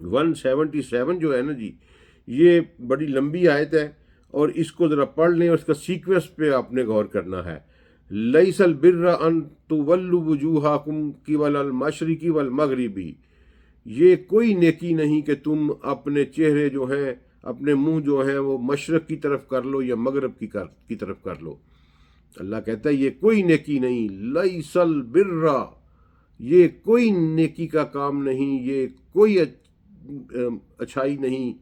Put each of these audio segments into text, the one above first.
177 جو ہے نا جی، یہ بڑی لمبی آیت ہے، اور اس کو ذرا پڑھ لیں اور اس کا سیکوینس پہ آپ نے غور کرنا ہے۔ لیس البر ان تولوا وجوہکم قبل المشرق والمغربی، یہ کوئی نیکی نہیں کہ تم اپنے چہرے جو ہیں، اپنے منہ جو ہیں وہ مشرق کی طرف کر لو یا مغرب کی طرف کر لو۔ اللہ کہتا ہے یہ کوئی نیکی نہیں، لیس البر، یہ کوئی نیکی کا کام نہیں، یہ کوئی اچھائی نہیں،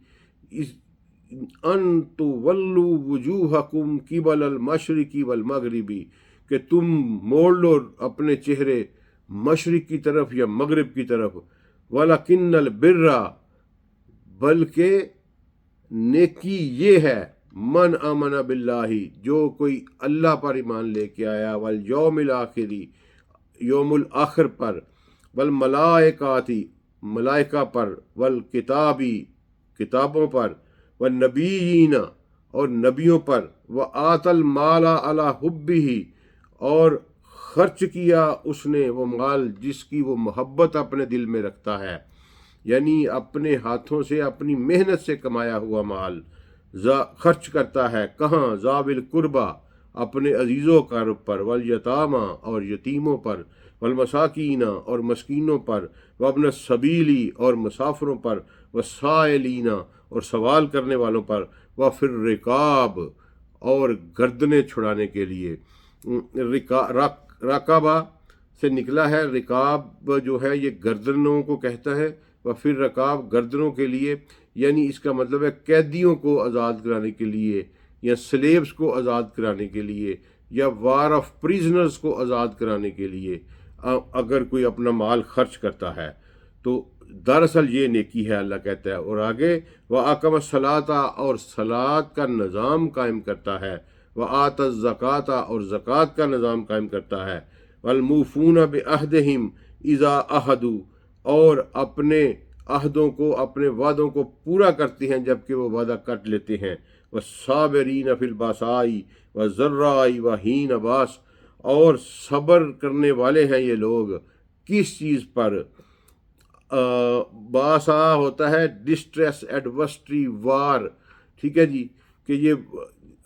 ان تولوا وجوہکم قبل المشرق والمغربی، کہ تم موڑ لو اپنے چہرے مشرق کی طرف یا مغرب کی طرف، وَلَكِنَّ الْبِرَّ، بلکہ نیکی یہ ہے، من آمن باللہ، جو کوئی اللہ پر ایمان لے کے آیا، والیوم الآخری، یوم الآخر پر، والملائکاتی، ملائکہ پر، والکتابی، کتابوں پر، والنبیین، اور نبیوں پر، وآت المال علی حبہ، اور خرچ کیا اس نے وہ مال جس کی وہ محبت اپنے دل میں رکھتا ہے، یعنی اپنے ہاتھوں سے اپنی محنت سے کمایا ہوا مال خرچ کرتا ہے۔ کہاں؟ ذوی القربیٰ، اپنے عزیز و اقارب پر، والیتامى، اور یتیموں پر، والمساکین، اور مسکینوں پر، وابن السبیل، اور مسافروں پر، والسائلین، اور سوال کرنے والوں پر، وفی الرقاب، اور گردنیں چھڑانے کے لیے۔ رقابہ سے نکلا ہے، رقاب جو ہے یہ گردنوں کو کہتا ہے، وفی الرقاب، گردنوں کے لیے، یعنی اس کا مطلب ہے قیدیوں کو آزاد کرانے کے لیے، یا سلیبس کو آزاد کرانے کے لیے، یا وار آف پریزنرز کو آزاد کرانے کے لیے اگر کوئی اپنا مال خرچ کرتا ہے تو دراصل یہ نیکی ہے، اللہ کہتا ہے۔ اور آگے وَأَقَامَ الصَّلَاةَ، اور صلاۃ کا نظام قائم کرتا ہے، وَآتَى الزَّكَاةَ، اور زکوٰۃ کا نظام قائم کرتا ہے، وَالْمُوفُونَ بِعَهْدِهِمْ إِذَا عَاهَدُوا، اور اپنے عہدوں کو، اپنے وعدوں کو پورا کرتے ہیں جب کہ وہ وعدہ کر لیتے ہیں، وَالصَّابِرِينَ فِي الْبَأْسَاءِ وَالضَّرَّاءِ وَحِينَ بَأْسٍ، اور صبر کرنے والے ہیں یہ لوگ کس چیز پر؟ باسا ہوتا ہے ڈسٹریس، ایڈورسٹری، وار، ٹھیک ہے جی، کہ یہ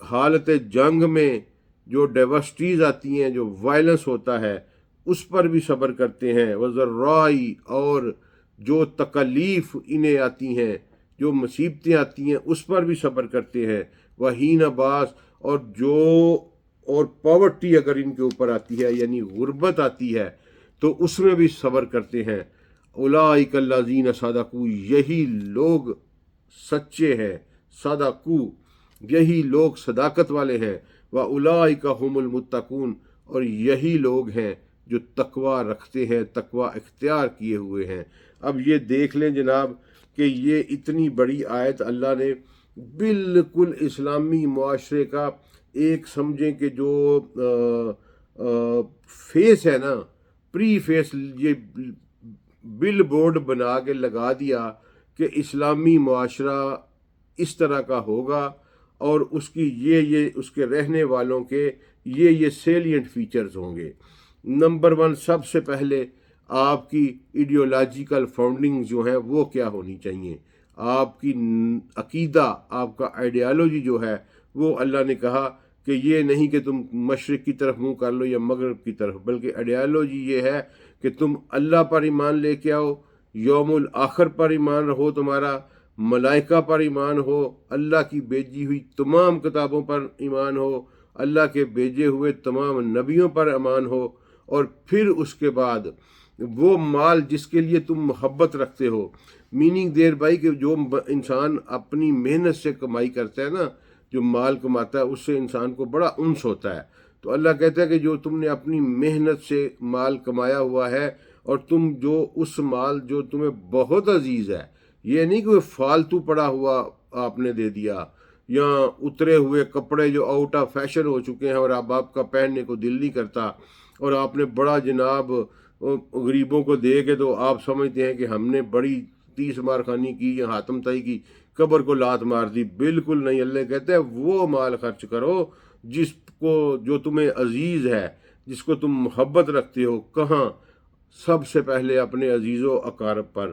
حالت جنگ میں جو ڈیورسٹیز آتی ہیں، جو وائلنس ہوتا ہے، اس پر بھی صبر کرتے ہیں، وذرائی، اور جو تکلیف انہیں آتی ہیں، جو مصیبتیں آتی ہیں اس پر بھی صبر کرتے ہیں، وحین باس، اور پاورٹی اگر ان کے اوپر آتی ہے، یعنی غربت آتی ہے تو اس میں بھی صبر کرتے ہیں۔ اولئک الذین صدقوا، یہی لوگ سچے ہیں، صدقوا، یہی لوگ صداقت والے ہیں، واولئک هم المتقون، اور یہی لوگ ہیں جو تقوی رکھتے ہیں، تقوی اختیار کیے ہوئے ہیں۔ اب یہ دیکھ لیں جناب کہ یہ اتنی بڑی آیت اللہ نے بالکل اسلامی معاشرے کا ایک سمجھیں کہ جو فیس ہے نا، پری فیس، یہ بل بورڈ بنا کے لگا دیا کہ اسلامی معاشرہ اس طرح کا ہوگا، اور اس کی یہ اس کے رہنے والوں کے یہ سیلینٹ فیچرز ہوں گے۔ نمبر 1، سب سے پہلے آپ کی ایڈیولوجیکل فاؤنڈنگ جو ہے وہ کیا ہونی چاہیے، آپ کی عقیدہ، آپ کا آئیڈیالوجی جو ہے وہ اللہ نے کہا کہ یہ نہیں کہ تم مشرق کی طرف منہ کر لو یا مغرب کی طرف، بلکہ آئیڈیالوجی یہ ہے کہ تم اللہ پر ایمان لے کے آؤ، یوم الآخر پر ایمان رہو، تمہارا ملائکہ پر ایمان ہو، اللہ کی بھیجی ہوئی تمام کتابوں پر ایمان ہو، اللہ کے بھیجے ہوئے تمام نبیوں پر ایمان ہو، اور پھر اس کے بعد وہ مال جس کے لیے تم محبت رکھتے ہو، میننگ دیر بھائی کہ جو انسان اپنی محنت سے کمائی کرتا ہے نا، جو مال کماتا ہے اس سے انسان کو بڑا انس ہوتا ہے۔ تو اللہ کہتا ہے کہ جو تم نے اپنی محنت سے مال کمایا ہوا ہے، اور تم جو اس مال جو تمہیں بہت عزیز ہے، یہ نہیں کہ فالتو پڑا ہوا آپ نے دے دیا، یا اترے ہوئے کپڑے جو آؤٹ آف فیشن ہو چکے ہیں اور اب آپ کا پہننے کو دل نہیں کرتا، اور آپ نے بڑا جناب غریبوں کو دے کے تو آپ سمجھتے ہیں کہ ہم نے بڑی 30 مارخانی کی یا حاتم تائی کی قبر کو لات مار دی۔ بالکل نہیں، اللہ کہتا ہے وہ مال خرچ کرو جس کو، جو تمہیں عزیز ہے، جس کو تم محبت رکھتے ہو۔ کہاں؟ سب سے پہلے اپنے عزیز و اقارب پر،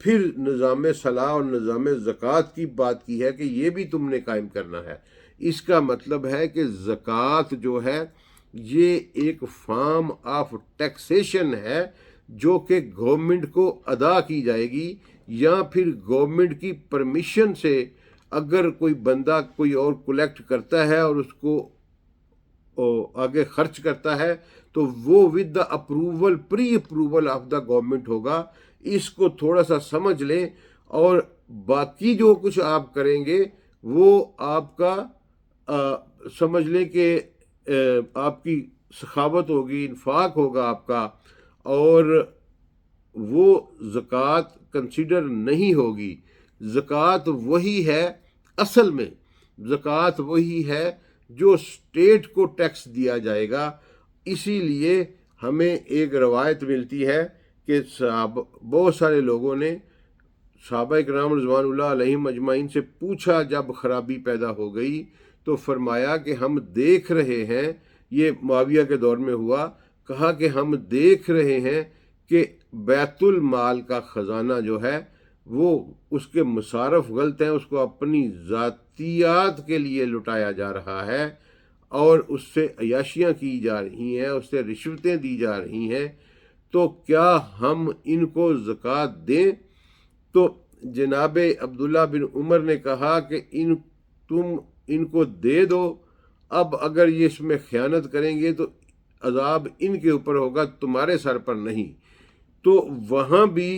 پھر نظام صلاح اور نظام زکوٰۃ کی بات کی ہے کہ یہ بھی تم نے قائم کرنا ہے۔ اس کا مطلب ہے کہ زکوٰۃ جو ہے یہ ایک فارم آف ٹیکسیشن ہے جو کہ گورنمنٹ کو ادا کی جائے گی، یا پھر گورنمنٹ کی پرمیشن سے اگر کوئی بندہ کوئی اور کلیکٹ کرتا ہے اور اس کو آگے خرچ کرتا ہے تو وہ with the approval pre approval of the government ہوگا۔ اس کو تھوڑا سا سمجھ لیں، اور باقی جو کچھ آپ کریں گے وہ آپ کا سمجھ لیں کہ آپ کی سخاوت ہوگی، انفاق ہوگا آپ کا، اور وہ زکوٰۃ کنسیڈر نہیں ہوگی۔ زکوٰۃ وہی ہے، اصل میں زکوٰۃ وہی ہے جو اسٹیٹ کو ٹیکس دیا جائے گا۔ اسی لیے ہمیں ایک روایت ملتی ہے کہ بہت سارے لوگوں نے صحابہ اکرام رضوان اللہ علیہم اجمعین سے پوچھا جب خرابی پیدا ہو گئی تو فرمایا کہ ہم دیکھ رہے ہیں، یہ معاویہ کے دور میں ہوا، کہا کہ ہم دیکھ رہے ہیں کہ بیت المال کا خزانہ جو ہے وہ اس کے مصارف غلط ہیں، اس کو اپنی ذاتیات کے لیے لٹایا جا رہا ہے اور اس سے عیاشیاں کی جا رہی ہیں، اس سے رشوتیں دی جا رہی ہیں، تو کیا ہم ان کو زکوٰۃ دیں؟ تو جناب عبداللہ بن عمر نے کہا کہ تم ان کو دے دو، اب اگر یہ اس میں خیانت کریں گے تو عذاب ان کے اوپر ہوگا، تمہارے سر پر نہیں۔ تو وہاں بھی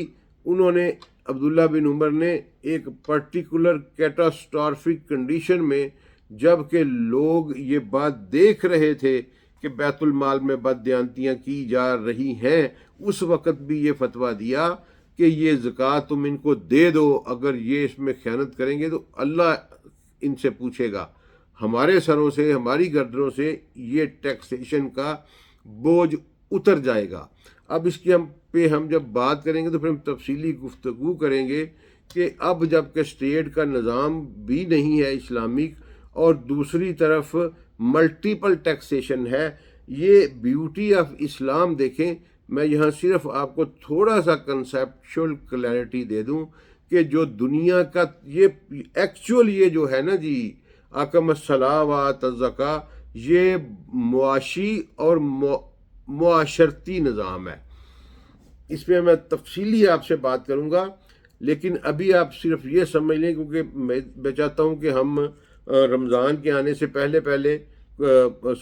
انہوں نے عبداللہ بن عمر نے ایک پرٹیکولر کیٹاسٹرافک کنڈیشن میں، جب کہ لوگ یہ بات دیکھ رہے تھے کہ بیت المال میں بددیانتیاں کی جا رہی ہیں، اس وقت بھی یہ فتویٰ دیا کہ یہ زکوٰۃ تم ان کو دے دو، اگر یہ اس میں خیانت کریں گے تو اللہ ان سے پوچھے گا، ہمارے سروں سے، ہماری گردنوں سے یہ ٹیکسیشن کا بوجھ اتر جائے گا۔ اب اس کی ہم جب بات کریں گے تو پھر ہم تفصیلی گفتگو کریں گے کہ اب جب کہ اسٹیٹ کا نظام بھی نہیں ہے اسلامک، اور دوسری طرف ملٹیپل ٹیکسیشن ہے، یہ بیوٹی آف اسلام دیکھیں۔ میں یہاں صرف آپ کو تھوڑا سا کنسیپچول کلیئرٹی دے دوں کہ جو دنیا کا یہ ایکچوئل یہ جو ہے نا جی اقام الصلاۃ و آتى الزکاۃ، یہ معاشی اور معاشرتی نظام ہے۔ اس پہ میں تفصیلی آپ سے بات کروں گا، لیکن ابھی آپ صرف یہ سمجھ لیں، کیونکہ میں چاہتا ہوں کہ ہم رمضان کے آنے سے پہلے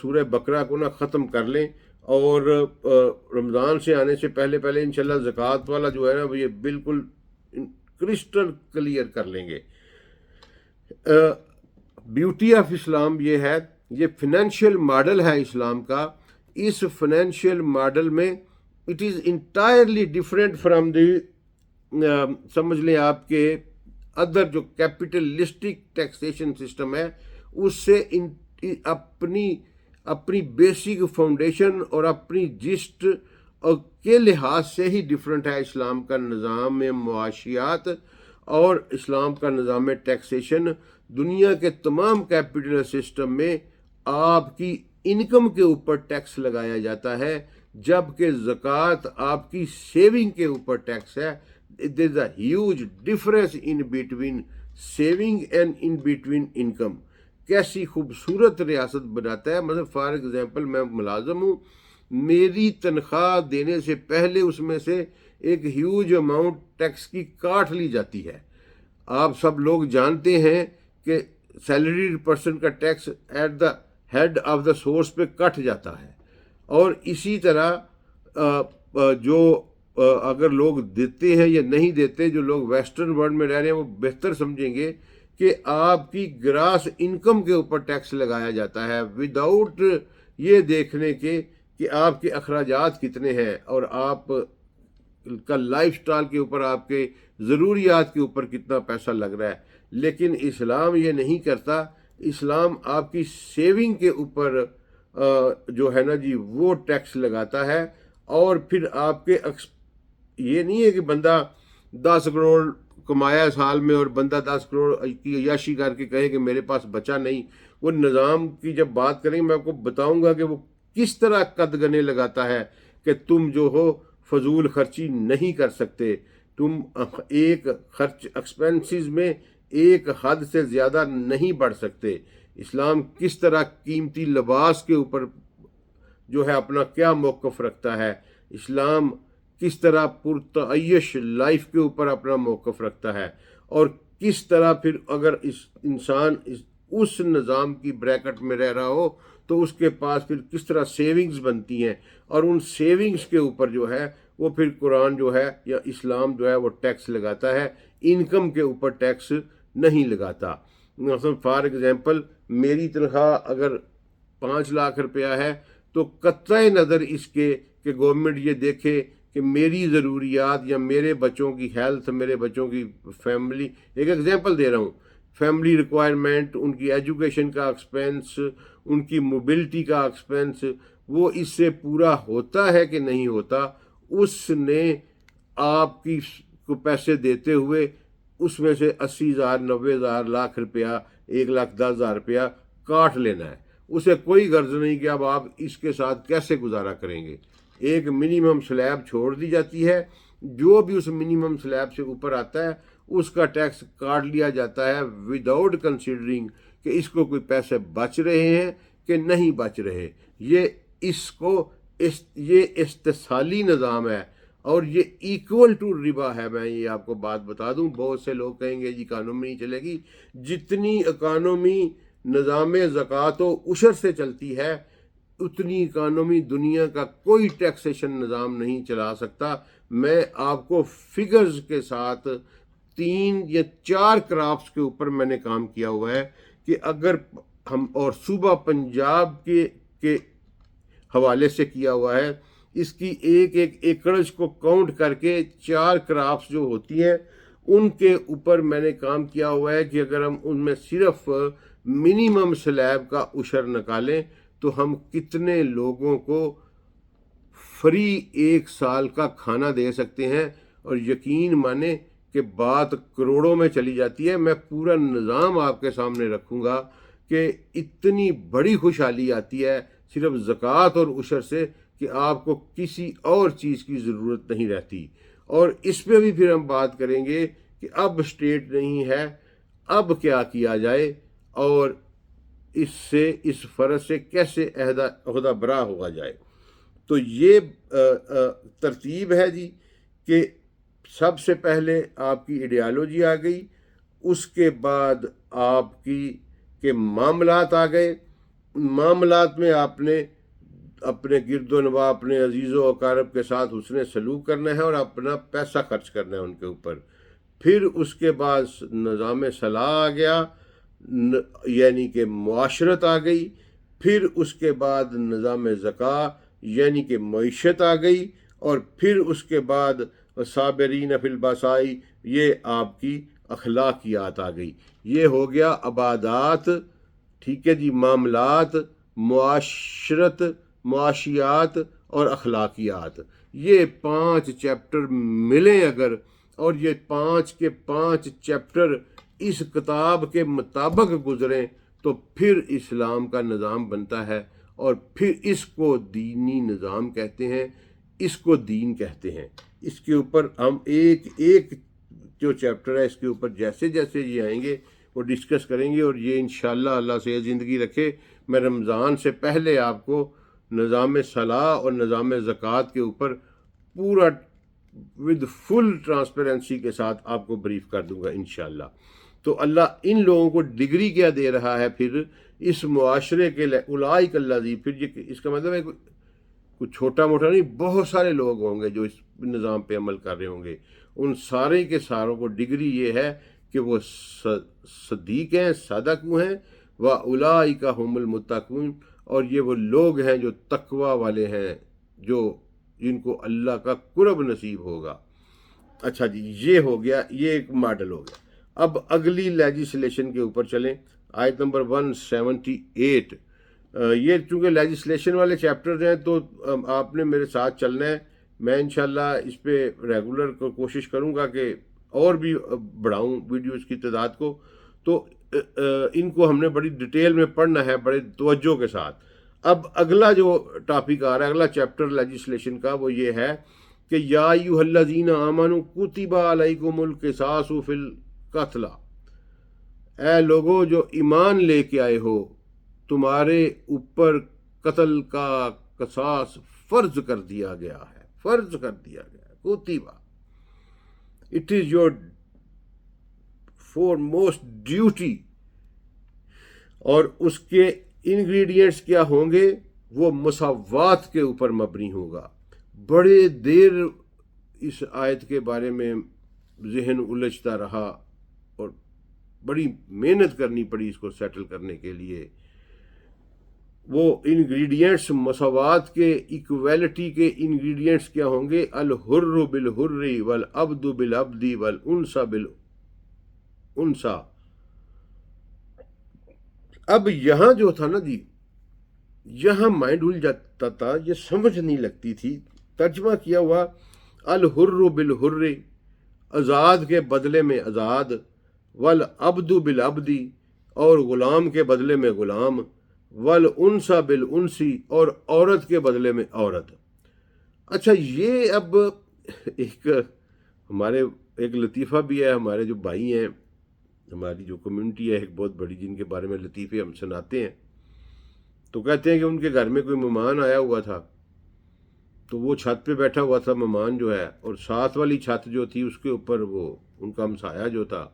سورہ بقرہ کو ختم کر لیں، اور رمضان سے آنے سے پہلے انشاءاللہ زکوٰۃ والا جو ہے نا وہ یہ بالکل کرسٹل کلیئر کر لیں گے۔ بیوٹی آف اسلام یہ ہے، یہ فنینشیل ماڈل ہے اسلام کا۔ اس فنینشیل ماڈل میں it is entirely different from the سمجھ لیں آپ کے ادر جو کیپٹلسٹک ٹیکسیشن سسٹم ہے، اس سے اپنی بیسک فاؤنڈیشن اور اپنی جسٹ کے لحاظ سے ہی ڈفرینٹ ہے اسلام کا نظام معاشیات اور اسلام کا نظام ٹیکسیشن۔ دنیا کے تمام کیپٹل سسٹم میں آپ کی انکم کے اوپر ٹیکس لگایا جاتا ہے، جبکہ زکوٰۃ آپ کی سیونگ کے اوپر ٹیکس ہے۔ There is a huge difference in between saving and in between income. کیسی خوبصورت ریاست بناتا ہے۔ مطلب فار ایگزامپل میں ملازم ہوں، میری تنخواہ دینے سے پہلے اس میں سے ایک ہیوج اماؤنٹ ٹیکس کی کاٹ لی جاتی ہے۔ آپ سب لوگ جانتے ہیں کہ سیلریڈ پرسن کا tax at the head of the source پہ کٹ جاتا ہے، اور اسی طرح جو اگر لوگ دیتے ہیں یا نہیں دیتے، جو لوگ ویسٹرن ورلڈ میں رہ رہے ہیں وہ بہتر سمجھیں گے کہ آپ کی گراس انکم کے اوپر ٹیکس لگایا جاتا ہے وداؤٹ یہ دیکھنے کے کہ آپ کے اخراجات کتنے ہیں اور آپ کا لائف سٹائل کے اوپر، آپ کے ضروریات کے اوپر کتنا پیسہ لگ رہا ہے۔ لیکن اسلام یہ نہیں کرتا۔ اسلام آپ کی سیونگ کے اوپر جو ہے نا جی وہ ٹیکس لگاتا ہے، اور پھر آپ کے یہ نہیں ہے کہ بندہ 10 کروڑ کمایا سال میں اور بندہ 10 کروڑ کی عیاشی کر کے کہے کہ میرے پاس بچا نہیں۔ وہ نظام کی جب بات کریں گے میں آپ کو بتاؤں گا کہ وہ کس طرح قدغنے لگاتا ہے کہ تم جو ہو فضول خرچی نہیں کر سکتے۔ تم ایک خرچ ایکسپینسز میں ایک حد سے زیادہ نہیں بڑھ سکتے۔ اسلام کس طرح قیمتی لباس کے اوپر جو ہے اپنا کیا موقف رکھتا ہے، اسلام کس طرح پرتعیش لائف کے اوپر اپنا موقف رکھتا ہے، اور کس طرح پھر اگر انسان اس نظام کی بریکٹ میں رہ رہا ہو تو اس کے پاس پھر کس طرح سیونگز بنتی ہیں، اور ان سیونگز کے اوپر جو ہے وہ پھر قرآن جو ہے یا اسلام جو ہے وہ ٹیکس لگاتا ہے، انکم کے اوپر ٹیکس نہیں لگاتا۔ مثلا فار ایگزامپل میری تنخواہ اگر 5 لاکھ روپیہ ہے تو قطع نظر اس کے کہ گورنمنٹ یہ دیکھے کہ میری ضروریات یا میرے بچوں کی ہیلتھ، میرے بچوں کی فیملی، ایک ایگزامپل دے رہا ہوں، فیملی ریکوائرمنٹ، ان کی ایجوکیشن کا ایکسپینس، ان کی موبلٹی کا ایکسپینس، وہ اس سے پورا ہوتا ہے کہ نہیں ہوتا، اس نے آپ کی کو پیسے دیتے ہوئے اس میں سے 80,000 90,000 لاکھ روپیہ 1,10,000 روپیہ کاٹ لینا ہے۔ اسے کوئی غرض نہیں کہ اب آپ اس کے ساتھ کیسے گزارا کریں گے۔ ایک منیمم سلیب چھوڑ دی جاتی ہے، جو بھی اس منیمم سلیب سے اوپر آتا ہے اس کا ٹیکس کاٹ لیا جاتا ہے وداؤٹ کنسیڈرنگ کہ اس کو کوئی پیسے بچ رہے ہیں کہ نہیں بچ رہے۔ یہ استثالی نظام ہے اور یہ ایکول ٹو ربا ہے۔ میں یہ آپ کو بات بتا دوں، بہت سے لوگ کہیں گے جی اکانومی نہیں چلے گی، جتنی اکانومی نظام زکوٰۃ و عشر سے چلتی ہے اتنی اکانومی دنیا کا کوئی ٹیکسیشن نظام نہیں چلا سکتا۔ میں آپ کو فگرز کے ساتھ 3 یا 4 کرافٹس کے اوپر میں نے کام کیا ہوا ہے کہ اگر ہم، اور صوبہ پنجاب کے حوالے سے کیا ہوا ہے، اس کی ایک ایکڑج کو کاؤنٹ کر کے 4 کرافٹس جو ہوتی ہیں ان کے اوپر میں نے کام کیا ہوا ہے کہ اگر ہم ان میں صرف منیمم سلیب کا عشر نکالیں تو ہم کتنے لوگوں کو فری 1 سال کا کھانا دے سکتے ہیں، اور یقین مانیں کہ بات کروڑوں میں چلی جاتی ہے۔ میں پورا نظام آپ کے سامنے رکھوں گا کہ اتنی بڑی خوشحالی آتی ہے صرف زکوٰۃ اور عشر سے کہ آپ کو کسی اور چیز کی ضرورت نہیں رہتی۔ اور اس پہ بھی پھر ہم بات کریں گے کہ اب اسٹیٹ نہیں ہے، اب کیا کیا جائے اور اس فرض سے کیسے عہدہ برا ہوا جائے۔ تو یہ ترتیب ہے جی کہ سب سے پہلے آپ کی ایڈیالوجی آ گئی، اس کے بعد آپ کے معاملات آ گئے۔ معاملات میں آپ نے اپنے گرد و نواح، اپنے عزیز و اقارب کے ساتھ حسن سلوک کرنا ہے اور اپنا پیسہ خرچ کرنا ہے ان کے اوپر۔ پھر اس کے بعد نظام صلاح آ گیا، یعنی کہ معاشرت آ گئی۔ پھر اس کے بعد نظام زکوٰۃ یعنی کہ معیشت آ گئی، اور پھر اس کے بعد صابرین فی الباساء، یہ آپ کی اخلاقیات آ گئی۔ یہ ہو گیا عبادات، ٹھیک ہے جی، معاملات، معاشرت، معاشیات اور اخلاقیات۔ یہ 5 چیپٹر ملیں اگر، اور یہ 5 کے 5 چیپٹر اس کتاب کے مطابق گزریں تو پھر اسلام کا نظام بنتا ہے، اور پھر اس کو دینی نظام کہتے ہیں، اس کو دین کہتے ہیں۔ اس کے اوپر ہم ایک جو چیپٹر ہے اس کے اوپر جیسے جیسے یہ آئیں گے وہ ڈسکس کریں گے، اور یہ انشاءاللہ اللہ سے زندگی رکھے میں رمضان سے پہلے آپ کو نظام صلاح اور نظام زکوٰۃ کے اوپر پورا ود فل ٹرانسپیرنسی کے ساتھ آپ کو بریف کر دوں گا انشاءاللہ۔ تو اللہ ان لوگوں کو ڈگری کیا دے رہا ہے پھر اس معاشرے کے اولئک الذین، پھر یہ اس کا مطلب ہے کچھ چھوٹا موٹا نہیں، بہت سارے لوگ ہوں گے جو اس نظام پہ عمل کر رہے ہوں گے، ان سارے کے ساروں کو ڈگری یہ ہے کہ وہ صدیق ہیں، صادق ہیں، وَأُولَئِکَ هُمُ الْمُتَّقُونَ، اور یہ وہ لوگ ہیں جو تقوی والے ہیں، جن کو اللہ کا قرب نصیب ہوگا۔ اچھا جی، یہ ہو گیا، یہ ایک ماڈل ہو گیا۔ اب اگلی لیجسلیشن کے اوپر چلیں، آیت نمبر 178۔ یہ چونکہ لیجسلیشن والے چیپٹرز ہیں تو آپ نے میرے ساتھ چلنا ہے۔ میں انشاءاللہ اس پہ ریگولر کوشش کروں گا کہ اور بھی بڑھاؤں ویڈیوز کی تعداد کو، تو ان کو ہم نے بڑی ڈیٹیل میں پڑھنا ہے، بڑے توجہ کے ساتھ۔ اب اگلا جو ٹاپک آ رہا ہے، اگلا چیپٹر لیجسلیشن کا، وہ یہ ہے کہ یا ایھا الذین آمنوا کتب علیکم القصاص فی القتلی، اے لوگو جو ایمان لے کے آئے ہو، تمہارے اوپر قتل کا قصاص فرض کر دیا گیا ہے، فرض کر دیا گیا ہے، کتبہ، it is your foremost duty. اور اس کے انگریڈینٹس کیا ہوں گے؟ وہ مساوات کے اوپر مبنی ہوگا. بڑے دیر اس آیت کے بارے میں ذہن الجھتا رہا اور بڑی محنت کرنی پڑی اس کو سیٹل کرنے کے لیے. وہ انگریڈینٹس مساوات کے، ایکویلٹی کے انگریڈینٹس کیا ہوں گے؟ الحر بالحر والعبد بالعبد والانثى بالانثى. اب یہاں جو تھا نا جی، یہاں مائنڈ الجھ جاتا تھا، یہ سمجھ نہیں لگتی تھی. ترجمہ کیا ہوا الحر بالحر، آزاد کے بدلے میں آزاد، والعبد بالعبد، اور غلام کے بدلے میں غلام، والانثى بالانثى، اور عورت کے بدلے میں عورت. اچھا یہ اب ایک ہمارے ایک لطیفہ بھی ہے، ہمارے جو بھائی ہیں، ہماری جو کمیونٹی ہے ایک بہت بڑی، جن کے بارے میں لطیفے ہم سناتے ہیں، تو کہتے ہیں کہ ان کے گھر میں کوئی مہمان آیا ہوا تھا، تو وہ چھت پہ بیٹھا ہوا تھا مہمان جو ہے، اور ساتھ والی چھت جو تھی اس کے اوپر وہ ان کا ہمسایہ جو تھا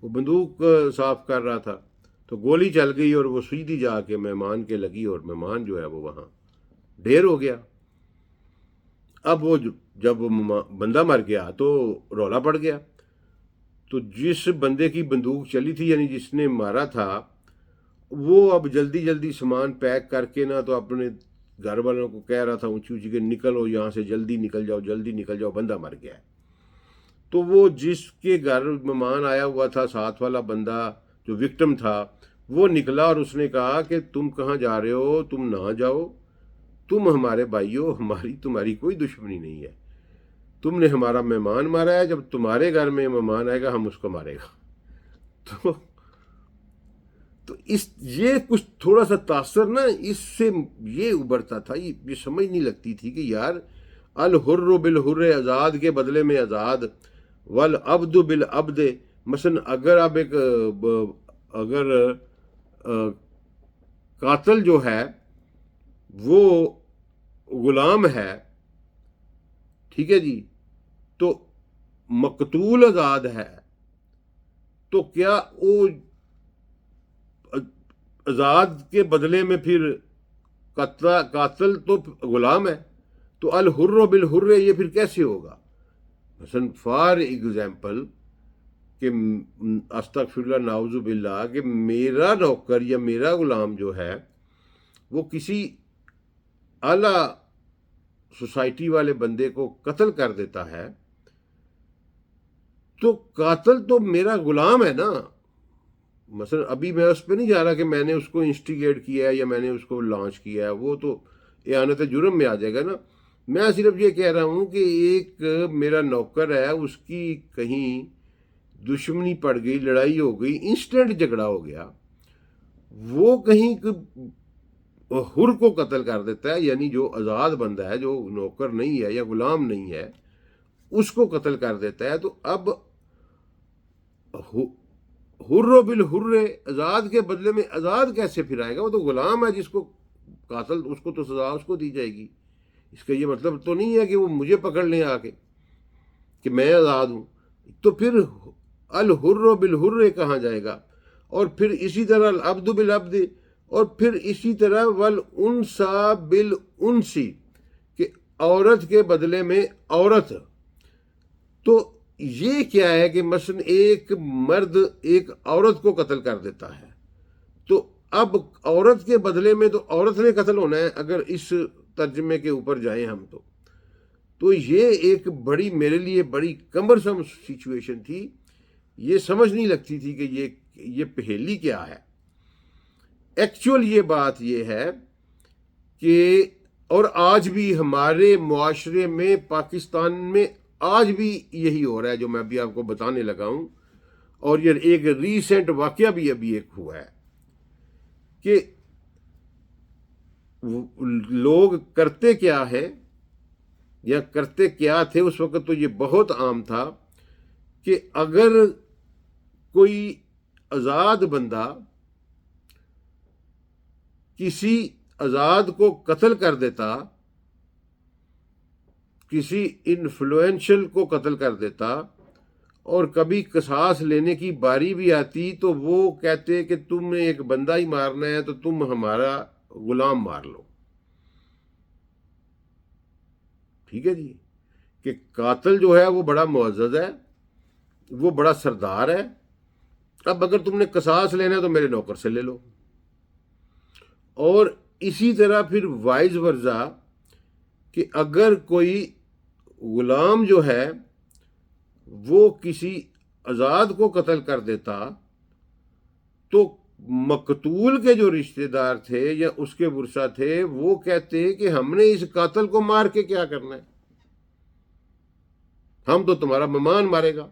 وہ بندوق صاف کر رہا تھا، تو گولی چل گئی اور وہ سیدھی جا کے مہمان کے لگی، اور مہمان جو ہے وہ وہاں ڈھیر ہو گیا. اب وہ جب بندہ مر گیا تو رولا پڑ گیا. تو جس بندے کی بندوق چلی تھی، یعنی جس نے مارا تھا، وہ اب جلدی جلدی سامان پیک کر کے نا تو اپنے گھر والوں کو کہہ رہا تھا اونچی اونچی کہ نکلو یہاں سے، جلدی نکل جاؤ، جلدی نکل جاؤ، بندہ مر گیا ہے. تو وہ جس کے گھر مہمان آیا ہوا تھا، ساتھ والا بندہ جو وکٹم تھا، وہ نکلا اور اس نے کہا کہ تم کہاں جا رہے ہو؟ تم نہ جاؤ، تم ہمارے بھائی ہو، تمہاری کوئی دشمنی نہیں ہے، تم نے ہمارا مہمان مارا ہے، جب تمہارے گھر میں مہمان آئے گا ہم اس کو مارے گا. تو یہ کچھ تھوڑا سا تاثر نا اس سے یہ ابھرتا تھا، یہ سمجھ نہیں لگتی تھی کہ یار الحر بالحر، آزاد کے بدلے میں آزاد، والعبد بالعبد. مثلا اگر آپ اگر قاتل جو ہے وہ غلام ہے، ٹھیک ہے جی، تو مقتول آزاد ہے، تو کیا وہ آزاد کے بدلے میں پھر قاتل تو غلام ہے؟ تو الحر بالحر یہ پھر کیسے ہوگا؟ مثلا فار ایگزامپل کہ استغفر اللہ نعوذ باللہ، کہ میرا نوکر یا میرا غلام جو ہے وہ کسی اعلیٰ سوسائٹی والے بندے کو قتل کر دیتا ہے، تو قاتل تو میرا غلام ہے نا. مثلا ابھی میں اس پہ نہیں جا رہا کہ میں نے اس کو انسٹیگیٹ کیا ہے یا میں نے اس کو لانچ کیا ہے، وہ تو اعانت جرم میں آ جائے گا نا. میں صرف یہ کہہ رہا ہوں کہ ایک میرا نوکر ہے، اس کی کہیں دشمنی پڑ گئی، لڑائی ہو گئی، انسٹنٹ جھگڑا ہو گیا، وہ کہیں حر کو قتل کر دیتا ہے، یعنی جو آزاد بندہ ہے، جو نوکر نہیں ہے یا غلام نہیں ہے، اس کو قتل کر دیتا ہے. تو اب حر بالحر، آزاد کے بدلے میں آزاد کیسے پھر آئے گا؟ وہ تو غلام ہے، جس کو قاتل، اس کو تو سزا اس کو دی جائے گی. اس کا یہ مطلب تو نہیں ہے کہ وہ مجھے پکڑ لیں آ کے کہ میں آزاد ہوں. تو پھر الحر بالحر کہاں جائے گا؟ اور پھر اسی طرح العبد بالعبد، اور پھر اسی طرح والانثى بالانثى، کہ عورت کے بدلے میں عورت. تو یہ کیا ہے کہ مثلا ایک مرد ایک عورت کو قتل کر دیتا ہے، تو اب عورت کے بدلے میں تو عورت نے قتل ہونا ہے اگر اس ترجمے کے اوپر جائیں ہم. تو یہ ایک بڑی، میرے لیے بڑی کمبرسم سچویشن تھی. یہ سمجھ نہیں لگتی تھی کہ یہ پہیلی کیا ہے. ایکچوئل یہ بات یہ ہے کہ، اور آج بھی ہمارے معاشرے میں، پاکستان میں آج بھی یہی ہو رہا ہے جو میں ابھی آپ کو بتانے لگا ہوں. اور یہ ایک ریسنٹ واقعہ بھی ابھی ایک ہوا ہے کہ لوگ کرتے کیا ہے یا کرتے کیا تھے اس وقت، تو یہ بہت عام تھا کہ اگر کوئی آزاد بندہ کسی آزاد کو قتل کر دیتا، کسی انفلوئنشل کو قتل کر دیتا، اور کبھی قصاص لینے کی باری بھی آتی تو وہ کہتے کہ تم نے ایک بندہ ہی مارنا ہے تو تم ہمارا غلام مار لو. ٹھیک ہے جی، کہ قاتل جو ہے وہ بڑا معزز ہے، وہ بڑا سردار ہے، اب اگر تم نے قصاص لینا ہے تو میرے نوکر سے لے لو. اور اسی طرح پھر وائز ورزا کہ اگر کوئی غلام جو ہے وہ کسی آزاد کو قتل کر دیتا تو مقتول کے جو رشتہ دار تھے یا اس کے ورثہ تھے وہ کہتے کہ ہم نے اس قاتل کو مار کے کیا کرنا ہے، ہم تو تمہارا مہمان مارے گا،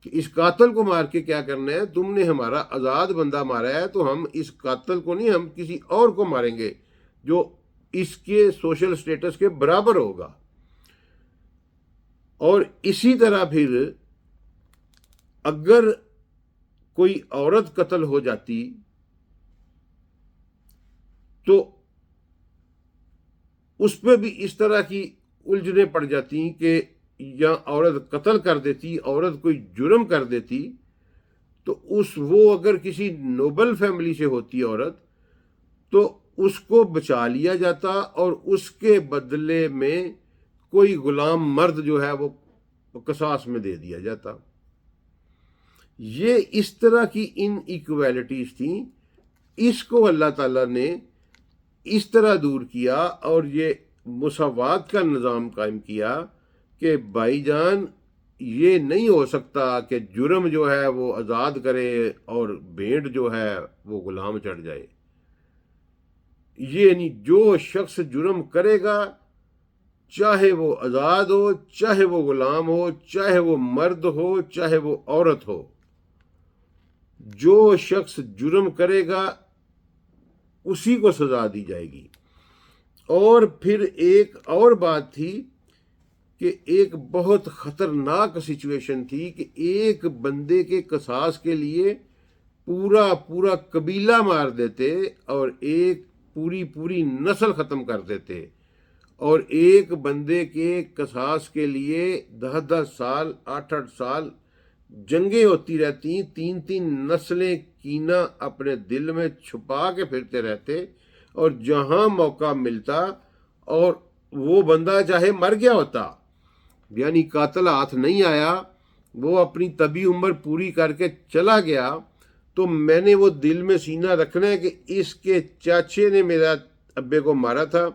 کہ اس قاتل کو مار کے کیا کرنا ہے، تم نے ہمارا آزاد بندہ مارا ہے تو ہم اس قاتل کو نہیں، ہم کسی اور کو ماریں گے جو اس کے سوشل سٹیٹس کے برابر ہوگا. اور اسی طرح پھر اگر کوئی عورت قتل ہو جاتی تو اس پہ بھی اس طرح کی الجھنیں پڑ جاتی کہ یا عورت قتل کر دیتی، عورت کوئی جرم کر دیتی تو وہ اگر کسی نوبل فیملی سے ہوتی عورت تو اس کو بچا لیا جاتا اور اس کے بدلے میں کوئی غلام مرد جو ہے وہ قصاص میں دے دیا جاتا. یہ اس طرح کی ان ایکویلٹیز تھیں، اس کو اللہ تعالیٰ نے اس طرح دور کیا اور یہ مساوات کا نظام قائم کیا کہ بھائی جان یہ نہیں ہو سکتا کہ جرم جو ہے وہ آزاد کرے اور بھیڑ جو ہے وہ غلام چڑھ جائے. یہ نہیں، جو شخص جرم کرے گا چاہے وہ آزاد ہو، چاہے وہ غلام ہو، چاہے وہ مرد ہو، چاہے وہ عورت ہو، جو شخص جرم کرے گا اسی کو سزا دی جائے گی. اور پھر ایک اور بات تھی کہ ایک بہت خطرناک سچویشن تھی کہ ایک بندے کے قصاص کے لیے پورا قبیلہ مار دیتے اور ایک پوری نسل ختم کر دیتے، اور ایک بندے کے قصاص کے لیے 10 سال 8 سال جنگیں ہوتی رہتی، 3 نسلیں کینہ اپنے دل میں چھپا کے پھرتے رہتے، اور جہاں موقع ملتا اور وہ بندہ چاہے مر گیا ہوتا، یعنی قاتل ہاتھ نہیں آیا، وہ اپنی طبی عمر پوری کر کے چلا گیا، تو میں نے وہ دل میں سینہ رکھنا ہے کہ اس کے چاچے نے میرا ابے کو مارا تھا،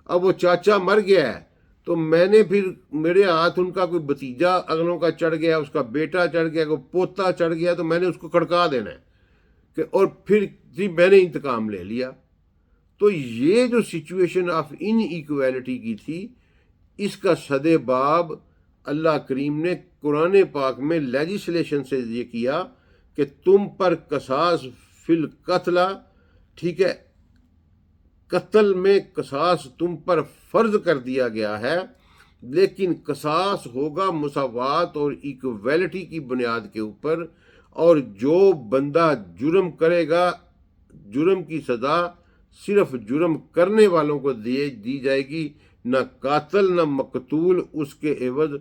اب وہ چاچا مر گیا ہے تو میں نے پھر میرے ہاتھ ان کا کوئی بھتیجا اگلوں کا چڑھ گیا، اس کا بیٹا چڑھ گیا، کوئی پوتا چڑھ گیا، تو میں نے اس کو کھڑکا دینا ہے کہ اور پھر جی میں نے انتقام لے لیا. تو یہ جو سچویشن آف ان ایکویلٹی کی تھی، اس کا صد باب اللہ کریم نے قرآن پاک میں لیجسلیشن سے یہ کیا کہ تم پر قصاص فی القتل، ٹھیک ہے، قتل میں قصاص تم پر فرض کر دیا گیا ہے، لیکن قصاص ہوگا مساوات اور ایکویلٹی کی بنیاد کے اوپر، اور جو بندہ جرم کرے گا جرم کی سزا صرف جرم کرنے والوں کو دی جائے گی، نہ قاتل نہ مقتول اس کے عوض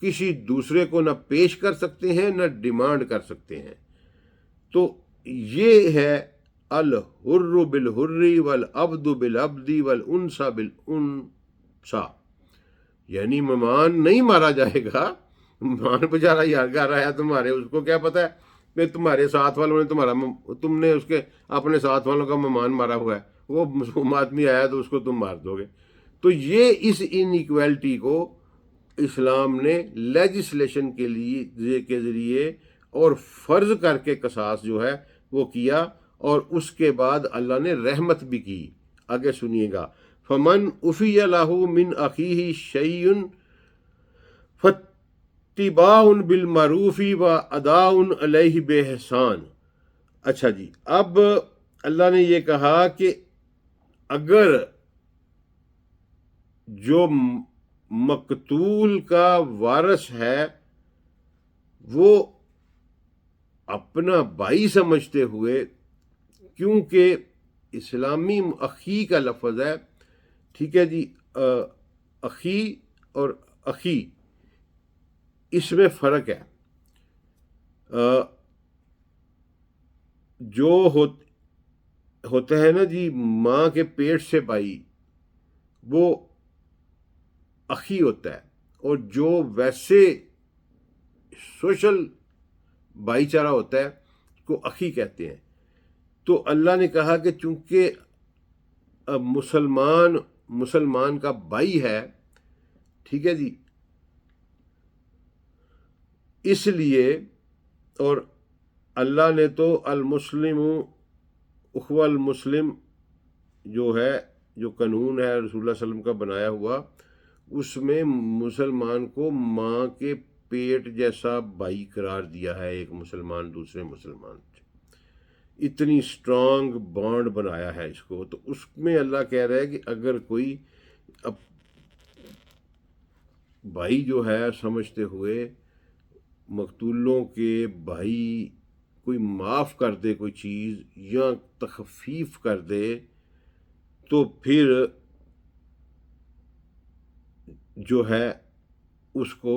کسی دوسرے کو نہ پیش کر سکتے ہیں نہ ڈیمانڈ کر سکتے ہیں. تو یہ ہے الحر بالحر والعبد بالعبد والانثى بالانثى، یعنی مہمان نہیں مارا جائے گا. مہمان بیچارہ یار گھر آیا تمہارے، اس کو کیا پتا ہے کہ تمہارے ساتھ والوں نے تم نے اس کے اپنے ساتھ والوں کا مہمان مارا ہوا ہے، وہ مسلم آدمی آیا تو اس کو تم مار دو گے. تو یہ اس ان ایکویلٹی کو اسلام نے لیجسلیشن کے ذریعے اور فرض کر کے قصاص جو ہے وہ کیا، اور اس کے بعد اللہ نے رحمت بھی کی. آگے سنیے گا، فمن عفی لہ من اخیہ شیء فاتباع بالمعروف واداء الیہ باحسان. اچھا جی، اب اللہ نے یہ کہا کہ اگر جو مقتول کا وارث ہے وہ اپنا بھائی سمجھتے ہوئے، کیونکہ اسلامی اخی کا لفظ ہے، ٹھیک ہے جی، اخی اور اخی اس میں فرق ہے. جو ہوتا ہے نا جی ماں کے پیٹ سے بھائی، وہ اخی ہوتا ہے، اور جو ویسے سوشل بھائی چارہ ہوتا ہے اس کو اخی کہتے ہیں. تو اللہ نے کہا کہ چونکہ مسلمان کا بھائی ہے، ٹھیک ہے جی، اس لیے، اور اللہ نے تو المسلم اخو المسلم جو ہے، جو قانون ہے رسول اللہ صلی اللہ علیہ وسلم کا بنایا ہوا، اس میں مسلمان کو ماں کے پیٹ جیسا بھائی قرار دیا ہے، ایک مسلمان دوسرے مسلمان سے اتنی اسٹرانگ بانڈ بنایا ہے اس کو. تو اس میں اللہ کہہ رہا ہے کہ اگر کوئی بھائی جو ہے سمجھتے ہوئے مقتولوں کے بھائی کوئی معاف کر دے کوئی چیز یا تخفیف کر دے، تو پھر جو ہے اس کو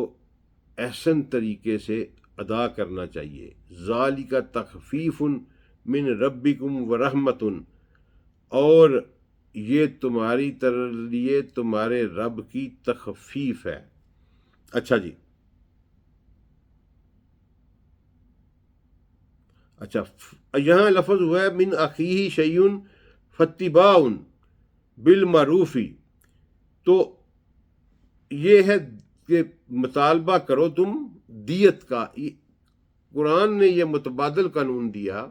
احسن طریقے سے ادا کرنا چاہیے. ذالک تخفیف من ربکم ورحمت، اور یہ تمہاری لیے تمہارے رب کی تخفیف ہے. اچھا جی، اچھا یہاں لفظ ہوا ہے من اخیہ شیء فاتباع بالمعروف، تو یہ ہے کہ مطالبہ کرو تم دیت کا. قرآن نے یہ متبادل قانون دیا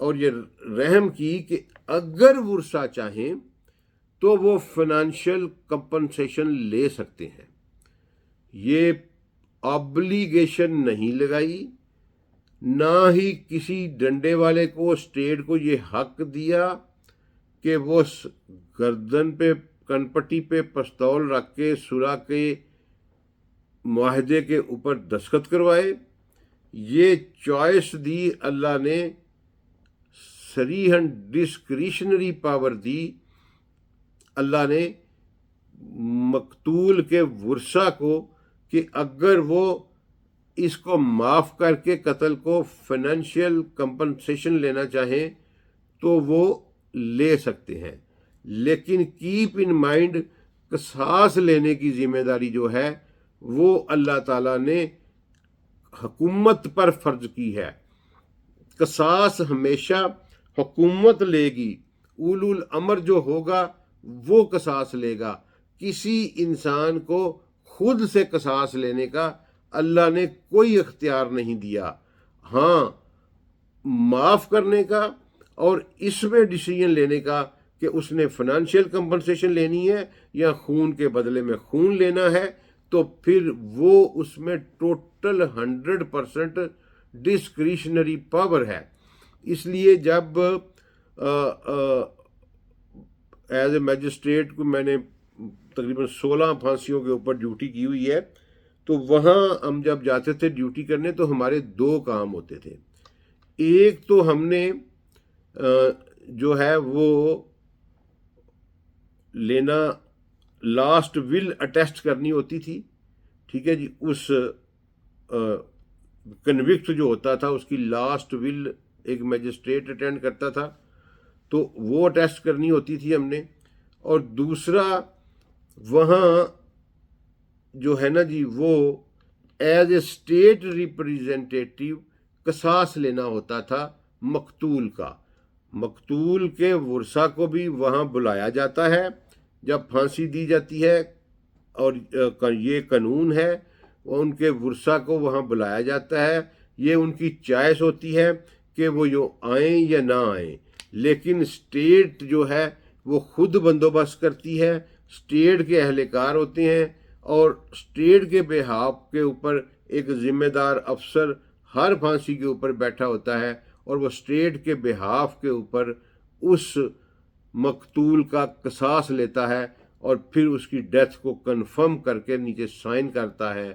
اور یہ رحم کی کہ اگر ورثہ چاہیں تو وہ فائنینشیل کمپنسیشن لے سکتے ہیں. یہ آبلیگیشن نہیں لگائی، نہ ہی کسی ڈنڈے والے کو اسٹیٹ کو یہ حق دیا کہ وہ گردن پہ کنپٹی پہ پستول رکھ کے صلح کے معاہدے کے اوپر دستخط کروائے. یہ چوائس دی اللہ نے، صریحاً ڈسکریشنری پاور دی اللہ نے مقتول کے ورثہ کو کہ اگر وہ اس کو معاف کر کے قتل کو فائنینشیل کمپنسیشن لینا چاہیں تو وہ لے سکتے ہیں. لیکن کیپ ان مائنڈ قصاص لینے کی ذمہ داری جو ہے وہ اللہ تعالیٰ نے حکومت پر فرض کی ہے. قصاص ہمیشہ حکومت لے گی، اولو الامر جو ہوگا وہ قصاص لے گا. کسی انسان کو خود سے قصاص لینے کا اللہ نے کوئی اختیار نہیں دیا. ہاں، معاف کرنے کا اور اس میں ڈیسیژن لینے کا کہ اس نے فائنینشیل کمپنسیشن لینی ہے یا خون کے بدلے میں خون لینا ہے، تو پھر وہ اس میں ٹوٹل 100% ڈسکریشنری پاور ہے. اس لیے جب ایز اے میجسٹریٹ کو میں نے تقریباً 16 پھانسیوں کے اوپر ڈیوٹی کی ہوئی ہے، تو وہاں ہم جب جاتے تھے ڈیوٹی کرنے تو ہمارے 2 کام ہوتے تھے. ایک تو ہم نے جو ہے وہ لینا لاسٹ ول اٹیسٹ کرنی ہوتی تھی، ٹھیک ہے جی. اس کنوکٹ جو ہوتا تھا اس کی لاسٹ ول ایک میجسٹریٹ اٹینڈ کرتا تھا، تو وہ اٹیسٹ کرنی ہوتی تھی ہم نے. اور دوسرا وہاں جو ہے نا جی وہ ایز اے اسٹیٹ ریپریزنٹیٹیو قصاص لینا ہوتا تھا مقتول کا. مقتول کے ورثہ کو بھی وہاں بلایا جاتا ہے جب پھانسی دی جاتی ہے، اور یہ قانون ہے، ان کے ورثہ کو وہاں بلایا جاتا ہے. یہ ان کی چوائس ہوتی ہے کہ وہ جو آئیں یا نہ آئیں، لیکن اسٹیٹ جو ہے وہ خود بندوبست کرتی ہے. اسٹیٹ کے اہلکار ہوتے ہیں اور اسٹیٹ کے بہاف کے اوپر ایک ذمہ دار افسر ہر پھانسی کے اوپر بیٹھا ہوتا ہے، اور وہ اسٹیٹ کے بہاف کے اوپر اس مقتول کا قصاص لیتا ہے اور پھر اس کی ڈیتھ کو کنفرم کر کے نیچے سائن کرتا ہے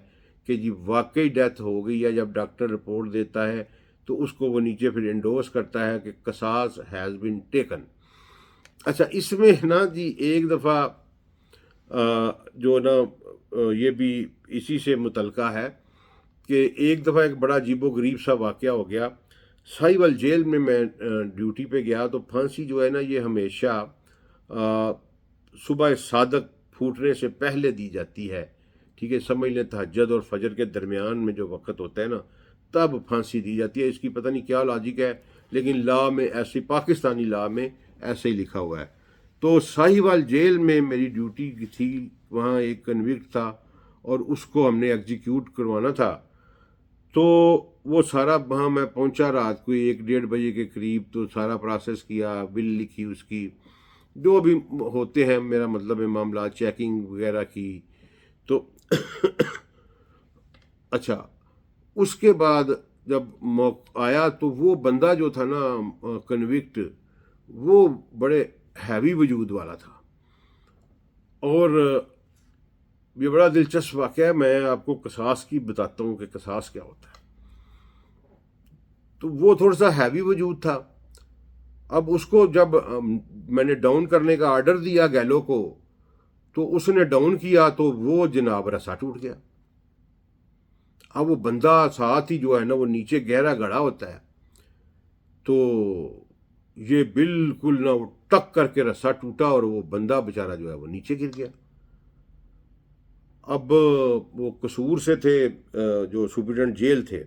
کہ جی واقعی ڈیتھ ہو گئی ہے. جب ڈاکٹر رپورٹ دیتا ہے تو اس کو وہ نیچے پھر انڈورس کرتا ہے کہ قصاص ہیز بین ٹیکن. اچھا اس میں نا جی ایک دفعہ جو نا یہ بھی اسی سے متعلقہ ہے کہ ایک دفعہ ایک بڑا عجیب و غریب سا واقعہ ہو گیا. ساہیوال جیل میں ڈیوٹی پہ گیا تو پھانسی جو ہے نا یہ ہمیشہ صبح صادق پھوٹنے سے پہلے دی جاتی ہے. ٹھیک ہے، سمجھ لیں تہجد اور فجر کے درمیان میں جو وقت ہوتا ہے نا تب پھانسی دی جاتی ہے. اس کی پتہ نہیں کیا لاجک ہے، لیکن لا میں ایسی پاکستانی لا میں ایسے ہی لکھا ہوا ہے. تو ساہیوال جیل میں میری ڈیوٹی تھی، وہاں ایک کنوکٹ تھا اور اس کو ہم نے ایگزیکیوٹ کروانا تھا. تو وہ سارا وہاں میں پہنچا رات کو 1-1:30 بجے کے قریب. تو سارا پروسیس کیا، بل لکھی، اس کی جو بھی ہوتے ہیں میرا مطلب ہے معاملات، چیکنگ وغیرہ کی. تو اچھا اس کے بعد جب موقع آیا تو وہ بندہ جو تھا نا کنوکٹ، وہ بڑے ہیوی وجود والا تھا. اور یہ بڑا دلچسپ واقعہ ہے. میں آپ کو قصاص کی بتاتا ہوں کہ قصاص کیا ہوتا ہے. تو وہ تھوڑا سا ہیوی وجود تھا. اب اس کو جب میں نے ڈاؤن کرنے کا آرڈر دیا گیلو کو تو اس نے ڈاؤن کیا تو وہ جناب رسا ٹوٹ گیا. اب وہ بندہ ساتھ ہی جو ہے نا وہ نیچے گہرا گڑا ہوتا ہے. تو یہ بالکل نہ وہ ٹک کر کے رسا ٹوٹا اور وہ بندہ بیچارہ جو ہے وہ نیچے گر گیا. اب وہ قصور سے تھے جو سپرنٹینڈنٹ جیل تھے.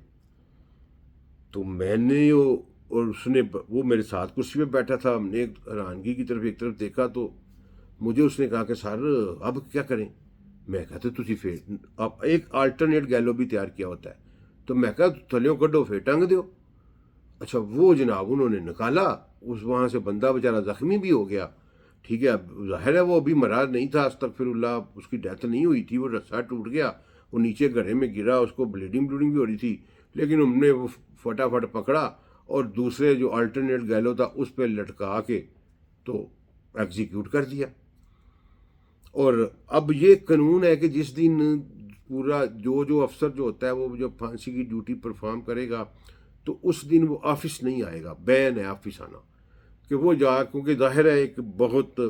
تو میں نے اور اس نے وہ میرے ساتھ کرسی پہ بیٹھا تھا. ہم نے ایک حیرانگی کی طرف ایک طرف دیکھا تو مجھے اس نے کہا کہ سر اب کیا کریں. میں کہتے تھی پھر اب ایک آلٹرنیٹ گیلو بھی تیار کیا ہوتا ہے. تو میں کہا تھلیوں کڈو پھر ٹنگ دیو. اچھا وہ جناب انہوں نے نکالا. اس وہاں سے بندہ بیچارہ زخمی بھی ہو گیا. ٹھیک ہے، اب ظاہر ہے وہ ابھی مرا نہیں تھا، استغفر اللہ، اس کی ڈیتھ نہیں ہوئی تھی، وہ رسا ٹوٹ گیا، وہ نیچے گڑھے میں گرا، اس کو بلیڈنگ بھی ہو رہی تھی. لیکن ہم نے وہ فٹافٹ پکڑا اور دوسرے جو آلٹرنیٹ گیلو تھا اس پہ لٹکا کے تو ایگزیکیوٹ کر دیا. اور اب یہ قانون ہے کہ جس دن پورا جو افسر جو ہوتا ہے وہ جو پھانسی کی ڈیوٹی پرفارم کرے گا تو اس دن وہ آفس نہیں آئے گا. بین ہے آفس آنا کہ وہ کیونکہ ظاہر ہے ایک بہت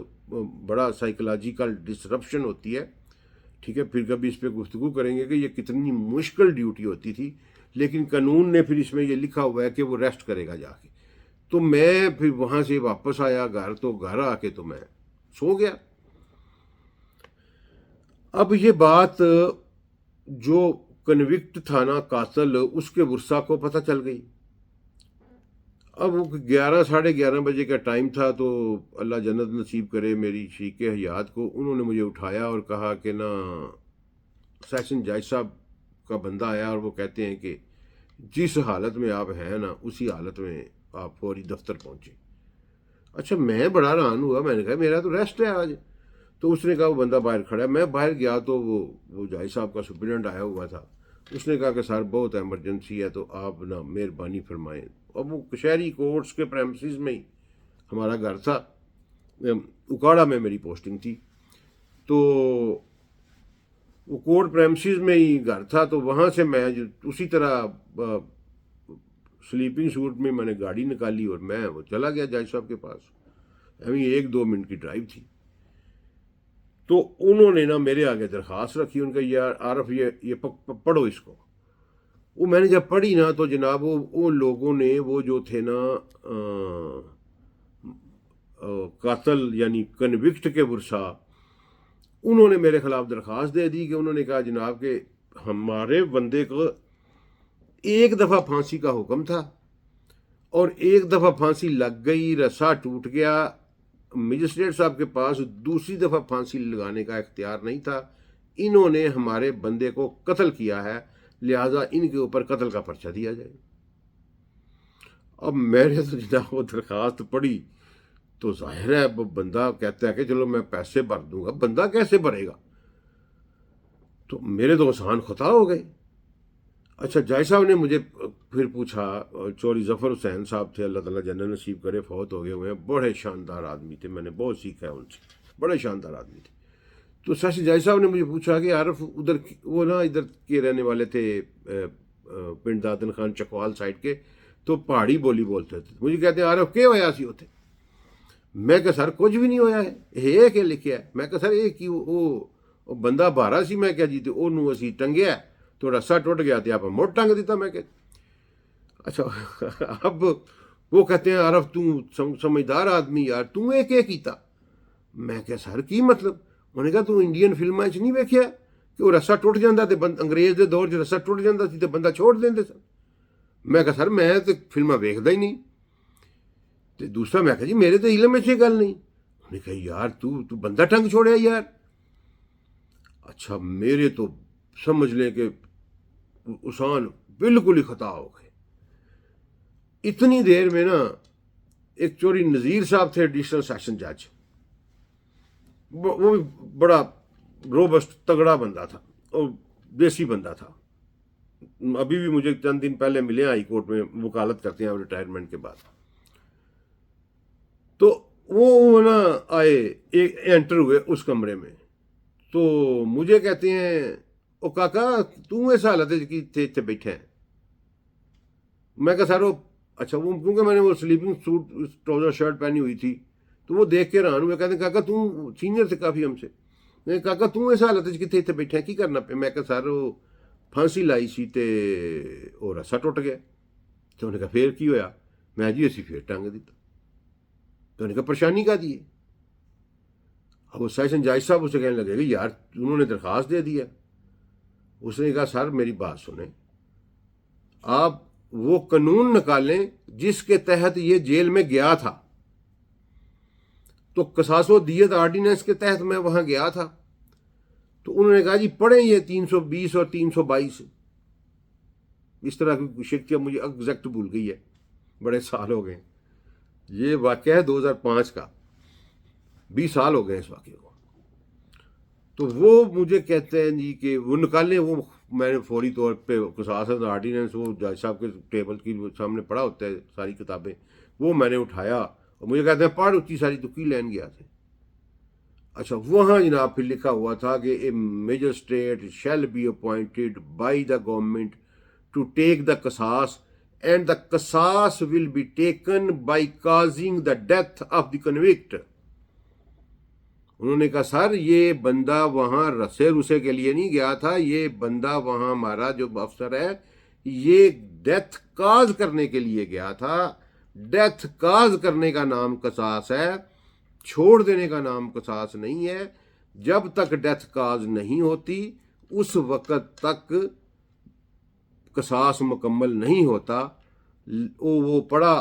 بڑا سائیکولوجیکل ڈسرپشن ہوتی ہے. ٹھیک ہے، پھر کبھی اس پہ گفتگو کریں گے کہ یہ کتنی مشکل ڈیوٹی ہوتی تھی. لیکن قانون نے پھر اس میں یہ لکھا ہوا ہے کہ وہ ریسٹ کرے گا جا کے. تو میں پھر وہاں سے واپس آیا گھر، تو گھر آ کے تو میں سو گیا. اب یہ بات جو کنوکٹ تھا نا قاتل، اس کے ورثا کو پتہ چل گئی. اب 11-11:30 بجے کا ٹائم تھا. تو اللہ جنت نصیب کرے میری شریک حیات کو، انہوں نے مجھے اٹھایا اور کہا کہ نا سیشن جج صاحب کا بندہ آیا اور وہ کہتے ہیں کہ جس حالت میں آپ ہیں نا اسی حالت میں آپ فوری دفتر پہنچے. اچھا میں بڑا حیران ہوا. میں نے کہا میرا تو ریسٹ ہے آج. تو اس نے کہا وہ بندہ باہر کھڑا ہے. میں باہر گیا تو وہ جج صاحب کا سپرنٹینڈنٹ آیا ہوا تھا. اس نے کہا کہ سر بہت ایمرجنسی ہے تو آپ نا مہربانی فرمائیں. اب وہ کشہری کورٹس کے پریمسز میں ہی ہمارا گھر تھا. اکاڑا میں میری پوسٹنگ تھی. تو وہ کورٹ پریمسز میں ہی گھر تھا. تو وہاں سے میں اسی طرح سلیپنگ سوٹ میں نے گاڑی نکالی اور میں وہ چلا گیا جج صاحب کے پاس. ابھی 1-2 منٹ کی ڈرائیو تھی. تو انہوں نے نا میرے آگے درخواست رکھی. ان کا یار عارف یہ پڑھو اس کو. وہ میں نے جب پڑھی نا تو جناب وہ لوگوں نے وہ جو تھے نا قاتل یعنی کنوکٹ کے ورثا، انہوں نے میرے خلاف درخواست دے دی کہ انہوں نے کہا جناب کہ ہمارے بندے کو ایک دفعہ پھانسی کا حکم تھا اور ایک دفعہ پھانسی لگ گئی، رسا ٹوٹ گیا. مجسٹریٹ صاحب کے پاس دوسری دفعہ پھانسی لگانے کا اختیار نہیں تھا. انہوں نے ہمارے بندے کو قتل کیا ہے، لہٰذا ان کے اوپر قتل کا پرچہ دیا جائے. اب میں نے تو جناب وہ درخواست پڑھی تو ظاہر ہے وہ بندہ کہتا ہے کہ چلو میں پیسے بھر دوں گا. بندہ کیسے بھرے گا؟ تو میرے تو آسان خطا ہو گئے. اچھا جج صاحب نے مجھے پھر پوچھا، چوری ظفر حسین صاحب تھے، اللہ تعالیٰ جنت نصیب کرے، فوت ہو گئے ہوئے ہیں. بڑے شاندار آدمی تھے، میں نے بہت سیکھا ہے ان سے. بڑے شاندار آدمی تھے. تو سیشن جج صاحب نے مجھے پوچھا کہ عارف ادھر وہ نا ادھر کے رہنے والے تھے پنڈ دادن خان چکوال سائڈ کے، تو پہاڑی بولی بولتے تھے. مجھے کہتے ہیں عارف کیا ہوا سی ہوتے؟ میں کہ سر کچھ بھی نہیں ہویا ہے، یہ کہ لکھیا ہے. میں کہ سر یہ کی وہ بندہ بارا سی، میں کہ جی تو انہوں اسی ٹنگیا تو رسا ٹوٹ گیا تو آپ مڑ ٹنگ دیتا. میں کہ اچھا اب وہ کہتے ہیں عارف تو سمجھدار آدمی یار، تو یہ کیا کیتا؟ میں کہ سر کی مطلب؟ انہوں نے کہا تو انڈین فلمیں نہیں ویکھیا کہ وہ رسا ٹوٹ جاتا تے انگریز دے دور 'چ رسا ٹوٹ جاتا سی تے بندہ چھوڑ دیں سر. میں کہا سر میں تو فلمیں ویکھدا ہی نہیں. تے دوسرا میں کہا جی میرے تو علم میں یہ گل نہیں. انہوں نے کہا یار تو بندہ ٹنگ چھوڑیا یار. اچھا میرے تو سمجھ لیں کہ اسان بالکل ہی خطا ہو گئے. اتنی دیر میں نا ایک چوری نذیر صاحب تھے ایڈیشنل سیشن جج، وہ بھی بڑا روبسٹ تگڑا بندہ تھا اور دیسی بندہ تھا. ابھی بھی مجھے چند دن پہلے ملے ہائی کورٹ میں، وکالت کرتے ہیں ریٹائرمنٹ کے بعد. تو وہ نا آئے انٹر ہوئے اس کمرے میں، تو مجھے کہتے ہیں او کاکا تو اس حالت کی اتنے بیٹھے ہیں؟ میں کہا سر وہ اچھا وہ کیونکہ میں نے وہ سلیپنگ سوٹ ٹراؤزر شرٹ پہنی ہوئی تھی تو وہ دیکھ کے رہان ہوئے. کہتے ہیں کاکا تو سینئر تھے کافی ہم سے. میں کاکا تو اس حالت کتنے اتنے بیٹھے ہیں کی کرنا پہ؟ میں کہا سر وہ پھانسی لائی سی تے وہ رسا ٹوٹ گیا. تو انہوں نے کہا پھر کی ہویا؟ میں جی اسی پھر ٹنگ دیتا. تو انہوں نے کہا پریشانی کا دی ہے؟ اب وہ سیشن جج صاحب اسے کہنے لگے کہ یار انہوں نے درخواست دے دیا. اس نے کہا سر میری بات سنیں، آپ وہ قانون نکالیں جس کے تحت یہ جیل میں گیا تھا. تو قصاص و دیت آرڈیننس کے تحت میں وہاں گیا تھا. تو انہوں نے کہا جی پڑھیں یہ 320 اور 322 اس طرح کی شکریہ، مجھے ایگزیکٹ بھول گئی ہے، بڑے سال ہو گئے. یہ واقعہ ہے 2005 کا، 20 سال ہو گئے اس واقعے کو. تو وہ مجھے کہتے ہیں جی کہ وہ نکالیں. وہ میں نے فوری طور پہ قصاص آرڈیننس وہ جج صاحب کے ٹیبل کی سامنے پڑھا ہوتا ہے ساری کتابیں، وہ میں نے اٹھایا اور مجھے کہتے ہیں پڑھ اچھی ساری تو کی لین گیا تھے. اچھا وہاں جناب پھر لکھا ہوا تھا کہ a magistrate shall be appointed by the government to take the قصاص اینڈ دا قصاص will be taken by causing the death of the convict. انہوں نے کہا سر یہ بندہ وہاں رسے کے لیے نہیں گیا تھا، یہ بندہ وہاں ہمارا جو افسر ہے یہ ڈیتھ کاز کرنے کے لیے گیا تھا. ڈیتھ کاز کرنے کا نام قصاص ہے، چھوڑ دینے کا نام قصاص نہیں ہے. جب تک ڈیتھ کاز نہیں ہوتی اس وقت تک قصاص مکمل نہیں ہوتا. وہ پڑھا،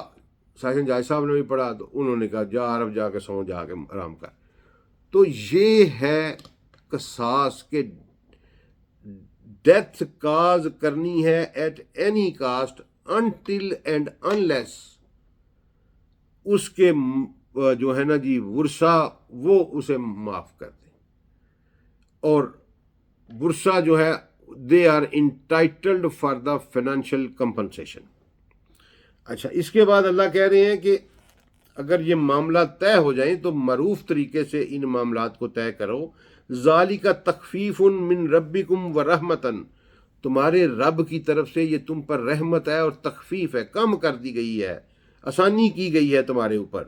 سیشن جج صاحب نے بھی پڑھا، تو انہوں نے کہا جا عرب جا کے سو جا کے آرام کر. تو یہ ہے قصاص کے ڈیتھ کاز کرنی ہے at any cost until and unless اس کے جو ہے نا جی ورثہ وہ اسے معاف کر دیں. اور ورثہ جو ہے they are entitled for the financial compensation. اچھا اس کے بعد اللہ کہہ رہے ہیں کہ اگر یہ معاملات طے ہو جائیں تو معروف طریقے سے ان معاملات کو طے کرو. ذالک تخفیف من ربکم ورحمتن، تمہارے رب کی طرف سے یہ تم پر رحمت ہے اور تخفیف ہے، کم کر دی گئی ہے، آسانی کی گئی ہے تمہارے اوپر.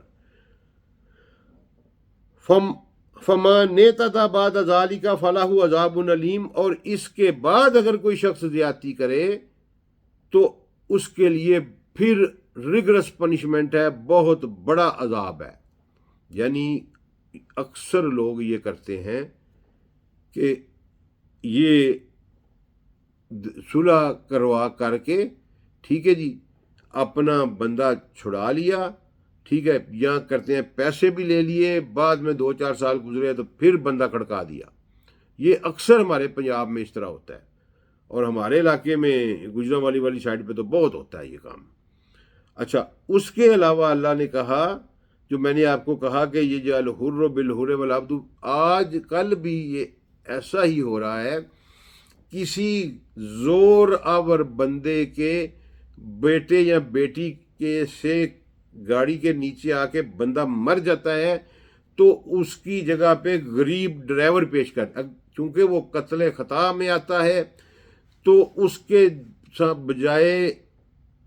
فما نیتتا بعد ذالک فلہ عذاب علیم، اور اس کے بعد اگر کوئی شخص زیادتی کرے تو اس کے لیے پھر ریگرس پنشمنٹ ہے، بہت بڑا عذاب ہے. یعنی اکثر لوگ یہ کرتے ہیں کہ یہ صلح کروا کر کے ٹھیک ہے جی اپنا بندہ چھڑا لیا، ٹھیک ہے، یا کرتے ہیں پیسے بھی لے لیے، بعد میں 2-4 سال گزرے تو پھر بندہ کھڑکا دیا. یہ اکثر ہمارے پنجاب میں اس طرح ہوتا ہے، اور ہمارے علاقے میں گجرانوالی والی سائڈ پہ تو بہت ہوتا ہے یہ کام. اچھا اس کے علاوہ اللہ نے کہا، جو میں نے آپ کو کہا کہ یہ جو الحر بالحر والعبد، آج کل بھی یہ ایسا ہی ہو رہا ہے. کسی زور آور بندے کے بیٹے یا بیٹی کے سے گاڑی کے نیچے آ کے بندہ مر جاتا ہے تو اس کی جگہ پہ غریب ڈرائیور پیش کر، چونکہ وہ قتل خطا میں آتا ہے تو اس کے بجائے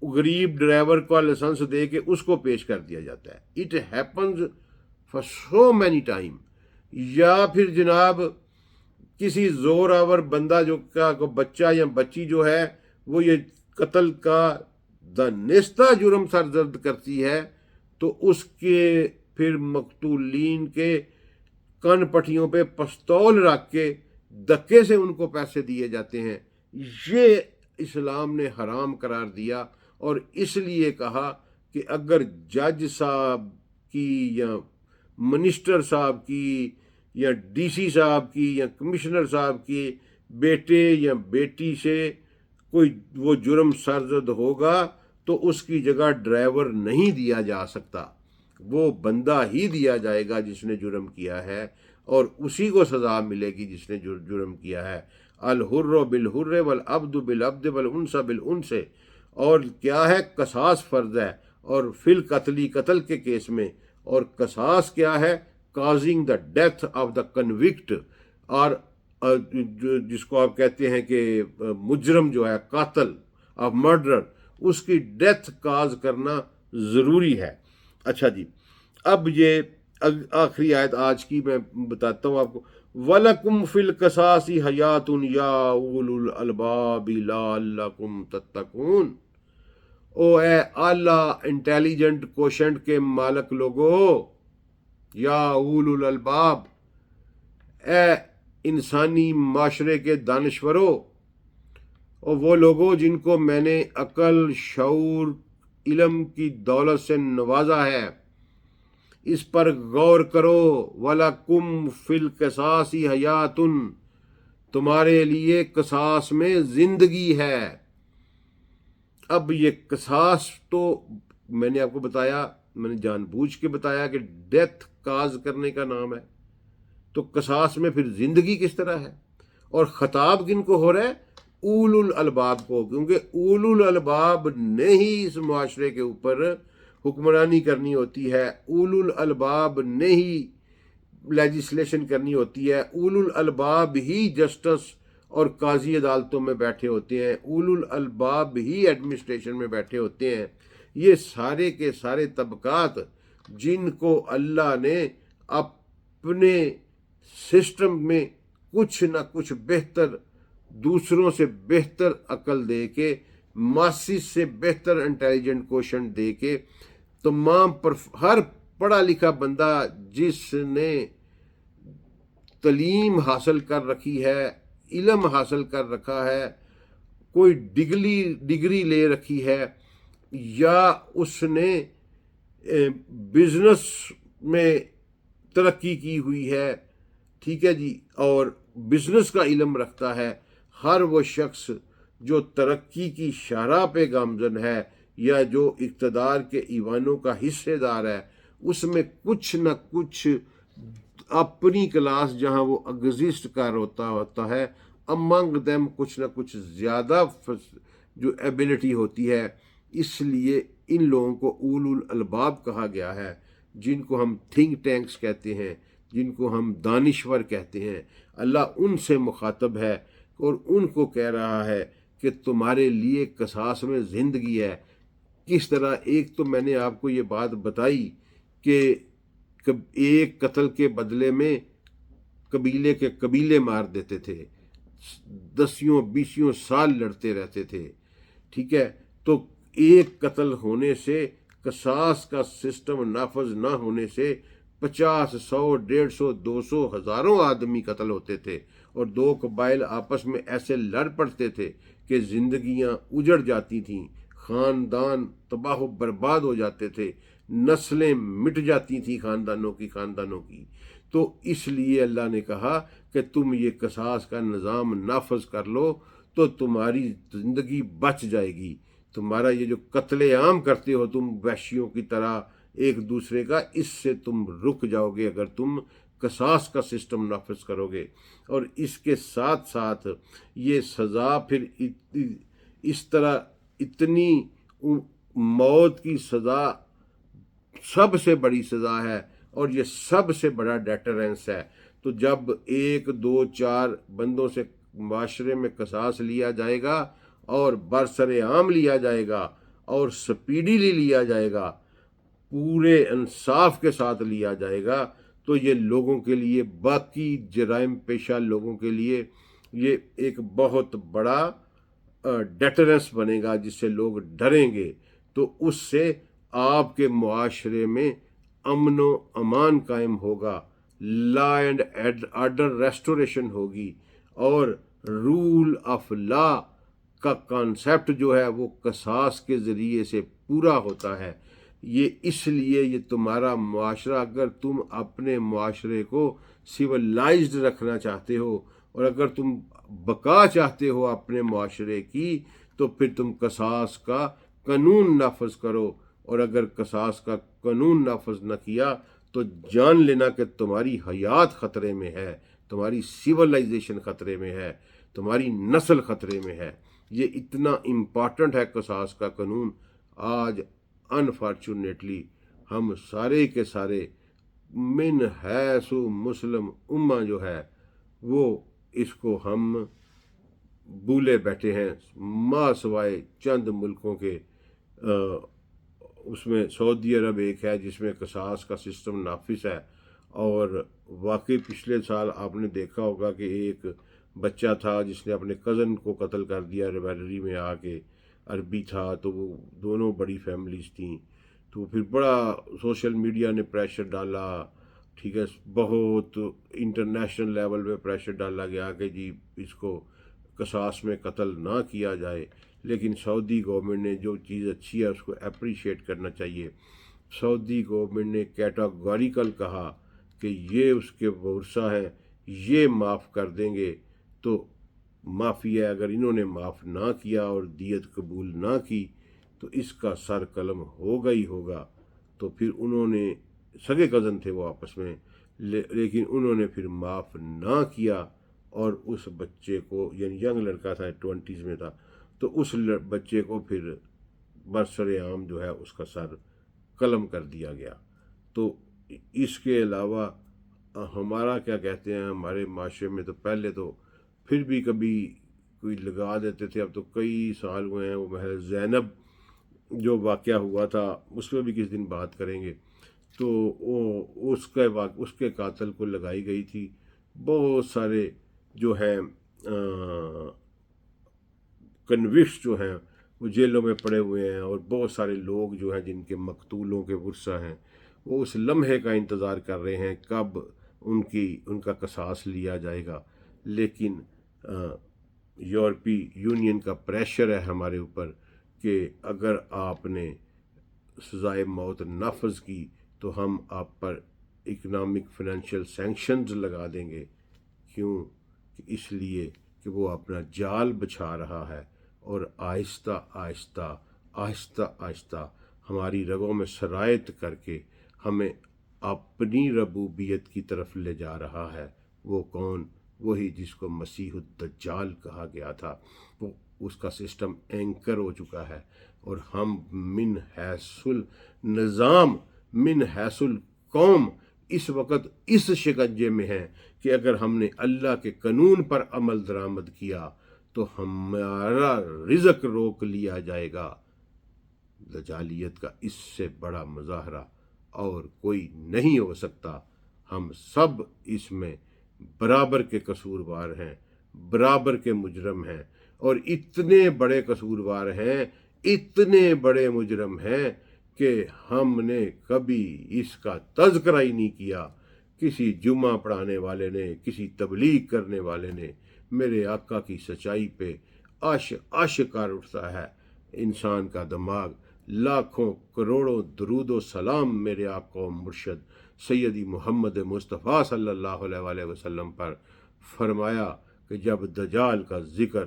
غریب ڈرائیور کا لائسنس دے کے اس کو پیش کر دیا جاتا ہے. It happens for so many time. یا پھر جناب کسی زور آور بندہ جو کا بچہ یا بچی جو ہے وہ یہ قتل کا دانستہ جرم سرزد کرتی ہے تو اس کے پھر مقتولین کے کن پٹھیوں پہ پستول رکھ کے دھکے سے ان کو پیسے دیے جاتے ہیں. یہ اسلام نے حرام قرار دیا، اور اس لیے کہا کہ اگر جج صاحب کی یا منسٹر صاحب کی یا ڈی سی صاحب کی یا کمشنر صاحب کے بیٹے یا بیٹی سے کوئی وہ جرم سرزد ہوگا تو اس کی جگہ ڈرائیور نہیں دیا جا سکتا، وہ بندہ ہی دیا جائے گا جس نے جرم کیا ہے، اور اسی کو سزا ملے گی جس نے جرم کیا ہے. الحر بالحر والعبد بالعبد والانثى بالانثى. اور کیا ہے؟ قصاص فرض ہے، اور فی القتل قتل کے کیس میں. اور قصاص کیا ہے؟ Causing the death of the convict, اور جس کو آپ کہتے ہیں کہ مجرم جو ہے قاتل آف مرڈر، اس کی ڈیتھ کاز کرنا ضروری ہے. اچھا جی، اب یہ آخری آیت آج کی میں بتاتا ہوں آپ کو. وَلَكُمْ فِي الْقِصَاصِ حَيَاةٌ يَا أُولُو الْأَلْبَابِ لَعَلَّكُمْ تَتَّقُونَ. او اے اعلیٰ انٹیلیجنٹ کوشنٹ کے مالک لوگو، یا اولو الالباب، اے انسانی معاشرے کے دانشورو، اور وہ لوگوں جن کو میں نے عقل، شعور، علم کی دولت سے نوازا ہے، اس پر غور کرو. وَلَكُمْ فِي الْقِصَاصِ حَيَاةٌ، تمہارے لیے قصاص میں زندگی ہے. اب یہ قصاص تو میں نے آپ کو بتایا، میں نے جان بوجھ کے بتایا کہ ڈیتھ کاز کرنے کا نام ہے، تو قصاص میں پھر زندگی کس طرح ہے؟ اور خطاب کن کو ہو رہا ہے؟ اولو الالباب کو، کیونکہ اولو الالباب نے ہی اس معاشرے کے اوپر حکمرانی کرنی ہوتی ہے، اولو الالباب نے ہی لیجسلیشن کرنی ہوتی ہے، اولو الالباب ہی جسٹس اور قاضی عدالتوں میں بیٹھے ہوتے ہیں، اولو الالباب ہی ایڈمنسٹریشن میں بیٹھے ہوتے ہیں. یہ سارے کے سارے طبقات جن کو اللہ نے اپنے سسٹم میں کچھ نہ کچھ بہتر، دوسروں سے بہتر عقل دے کے، ماسس سے بہتر انٹیلیجنٹ کوشنٹ دے کے، تمام پر ہر پڑھا لکھا بندہ جس نے تعلیم حاصل کر رکھی ہے، علم حاصل کر رکھا ہے، کوئی ڈگری لے رکھی ہے، یا اس نے بزنس میں ترقی کی ہوئی ہے، ٹھیک ہے جی، اور بزنس کا علم رکھتا ہے، ہر وہ شخص جو ترقی کی شاہراہ پہ گامزن ہے یا جو اقتدار کے ایوانوں کا حصے دار ہے، اس میں کچھ نہ کچھ اپنی کلاس جہاں وہ ایگزسٹ کر ہوتا ہے، امنگ دیم کچھ نہ کچھ زیادہ جو ایبلٹی ہوتی ہے. اس لیے ان لوگوں کو اولو الالباب کہا گیا ہے، جن کو ہم تھنک ٹینکس کہتے ہیں، جن کو ہم دانشور کہتے ہیں. اللہ ان سے مخاطب ہے اور ان کو کہہ رہا ہے کہ تمہارے لیے قصاص میں زندگی ہے. کس طرح؟ ایک تو میں نے آپ کو یہ بات بتائی کہ ایک قتل کے بدلے میں قبیلے کے قبیلے مار دیتے تھے، 10-20 سال لڑتے رہتے تھے، ٹھیک ہے. تو ایک قتل ہونے سے، قصاص کا سسٹم نافذ نہ ہونے سے 50، 100، 150، 200، ہزاروں آدمی قتل ہوتے تھے، اور دو قبائل آپس میں ایسے لڑ پڑتے تھے کہ زندگیاں اجڑ جاتی تھیں، خاندان تباہ و برباد ہو جاتے تھے، نسلیں مٹ جاتی تھیں خاندانوں کی. تو اس لیے اللہ نے کہا کہ تم یہ قصاص کا نظام نافذ کر لو تو تمہاری زندگی بچ جائے گی. تمہارا یہ جو قتل عام کرتے ہو تم وحشیوں کی طرح ایک دوسرے کا، اس سے تم رک جاؤ گے اگر تم قصاص کا سسٹم نافذ کرو گے. اور اس کے ساتھ ساتھ یہ سزا پھر اس طرح اتنی موت کی سزا سب سے بڑی سزا ہے، اور یہ سب سے بڑا ڈیٹرنس ہے۔ تو جب 1 2 4 بندوں سے معاشرے میں قصاص لیا جائے گا اور برسر عام لیا جائے گا اور سپیڈیلی لیا جائے گا، پورے انصاف کے ساتھ لیا جائے گا، تو یہ لوگوں کے لیے، باقی جرائم پیشہ لوگوں کے لیے یہ ایک بہت بڑا ڈیٹرنس بنے گا، جس سے لوگ ڈریں گے۔ تو اس سے آپ کے معاشرے میں امن و امان قائم ہوگا، لا اینڈ آرڈر ریسٹوریشن ہوگی، اور رول آف لا کا کانسیپٹ جو ہے وہ قصاص کے ذریعے سے پورا ہوتا ہے۔ یہ اس لیے یہ تمہارا معاشرہ، اگر تم اپنے معاشرے کو سیولائزڈ رکھنا چاہتے ہو اور اگر تم بقا چاہتے ہو اپنے معاشرے کی، تو پھر تم قصاص کا قانون نافذ کرو، اور اگر قصاص کا قانون نافذ نہ کیا تو جان لینا کہ تمہاری حیات خطرے میں ہے، تمہاری سیولائزیشن خطرے میں ہے، تمہاری نسل خطرے میں ہے۔ یہ اتنا امپارٹنٹ ہے قصاص کا قانون۔ آج انفارچونیٹلی ہم سارے کے سارے من حیث مسلم امہ جو ہے وہ اس کو ہم بھولے بیٹھے ہیں، ما سوائے چند ملکوں کے۔ اس میں سعودی عرب ایک ہے جس میں قصاص کا سسٹم نافذ ہے، اور واقعی پچھلے سال آپ نے دیکھا ہوگا کہ ایک بچہ تھا جس نے اپنے کزن کو قتل کر دیا ریویلری میں آ کے، عربی تھا، تو وہ دونوں بڑی فیملیز تھیں، تو پھر بڑا سوشل میڈیا نے پریشر ڈالا، ٹھیک ہے، بہت انٹرنیشنل لیول پہ پریشر ڈالا گیا کہ جی اس کو قصاص میں قتل نہ کیا جائے۔ لیکن سعودی گورنمنٹ نے جو چیز اچھی ہے اس کو اپریشیٹ کرنا چاہیے۔ سعودی گورنمنٹ نے کیٹاگوریکل کہا کہ یہ اس کے ورثہ ہیں، یہ معاف کر دیں گے، تو معافی ہے۔ اگر انہوں نے معاف نہ کیا اور دیت قبول نہ کی تو اس کا سر قلم ہوگا ہی ہوگا۔ تو پھر انہوں نے، سگے کزن تھے وہ آپس میں، لیکن انہوں نے پھر معاف نہ کیا، اور اس بچے کو، یعنی ینگ لڑکا تھا، 20s میں تھا، تو اس بچے کو پھر برسر عام جو ہے اس کا سر قلم کر دیا گیا۔ تو اس کے علاوہ ہمارا کیا کہتے ہیں، ہمارے معاشرے میں تو پہلے تو پھر بھی کبھی کوئی لگا دیتے تھے، اب تو کئی سال ہوئے ہیں۔ وہ محض زینب جو واقعہ ہوا تھا اس میں بھی کس دن بات کریں گے، تو وہ اس کے قاتل کو لگائی گئی تھی۔ بہت سارے جو ہیں کنوکٹس جو ہیں وہ جیلوں میں پڑے ہوئے ہیں، اور بہت سارے لوگ جو ہیں جن کے مقتولوں کے ورثہ ہیں وہ اس لمحے کا انتظار کر رہے ہیں کب ان کا قصاص لیا جائے گا۔ لیکن یورپی یونین کا پریشر ہے ہمارے اوپر کہ اگر آپ نے سزائے موت نافذ کی تو ہم آپ پر اکنامک فائنینشیل سینکشنز لگا دیں گے۔ کیوں؟ کہ اس لیے کہ وہ اپنا جال بچھا رہا ہے، اور آہستہ آہستہ آہستہ آہستہ ہماری رگوں میں سرایت کر کے ہمیں اپنی ربوبیت کی طرف لے جا رہا ہے۔ وہ کون؟ وہی جس کو مسیح الدجال کہا گیا تھا۔ وہ اس کا سسٹم اینکر ہو چکا ہے، اور ہم من حیث النظام، من حیث القوم اس وقت اس شکنجے میں ہیں کہ اگر ہم نے اللہ کے قانون پر عمل درآمد کیا تو ہمارا رزق روک لیا جائے گا۔ دجالیت کا اس سے بڑا مظاہرہ اور کوئی نہیں ہو سکتا۔ ہم سب اس میں برابر کے قصوروار ہیں، برابر کے مجرم ہیں، اور اتنے بڑے قصوروار ہیں، اتنے بڑے مجرم ہیں کہ ہم نے کبھی اس کا تذکرہ ہی نہیں کیا۔ کسی جمعہ پڑھانے والے نے، کسی تبلیغ کرنے والے نے میرے آقا کی سچائی پہ آشکار اٹھتا ہے انسان کا دماغ۔ لاکھوں کروڑوں درود و سلام میرے آقا و مرشد سیدی محمد مصطفیٰ صلی اللہ علیہ وآلہ وسلم پر۔ فرمایا کہ جب دجال کا ذکر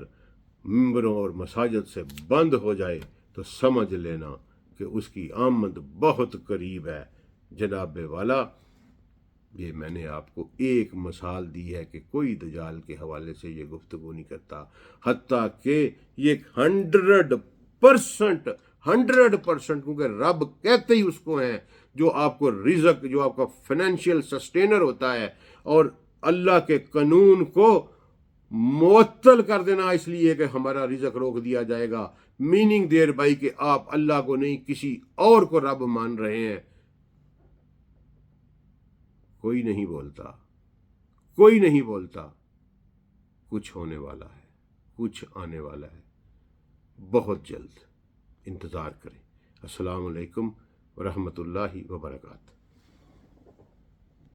ممبروں اور مساجد سے بند ہو جائے تو سمجھ لینا کہ اس کی آمد بہت قریب ہے۔ جناب والا، یہ میں نے آپ کو ایک مثال دی ہے کہ کوئی دجال کے حوالے سے یہ گفتگو نہیں کرتا، حتیٰ کہ یہ 100% 100%، کیونکہ رب کہتے ہی اس کو ہیں جو آپ کو رزق، جو آپ کا فائنینشیل سسٹینر ہوتا ہے، اور اللہ کے قانون کو معطل کر دینا اس لیے کہ ہمارا رزق روک دیا جائے گا، میننگ دیر بائی کہ آپ اللہ کو نہیں کسی اور کو رب مان رہے ہیں۔ کوئی نہیں بولتا، کوئی نہیں بولتا، کچھ ہونے والا ہے، کچھ آنے والا ہے، بہت جلد، انتظار کریں۔ السلام علیکم ورحمۃ اللہ وبرکاتہ۔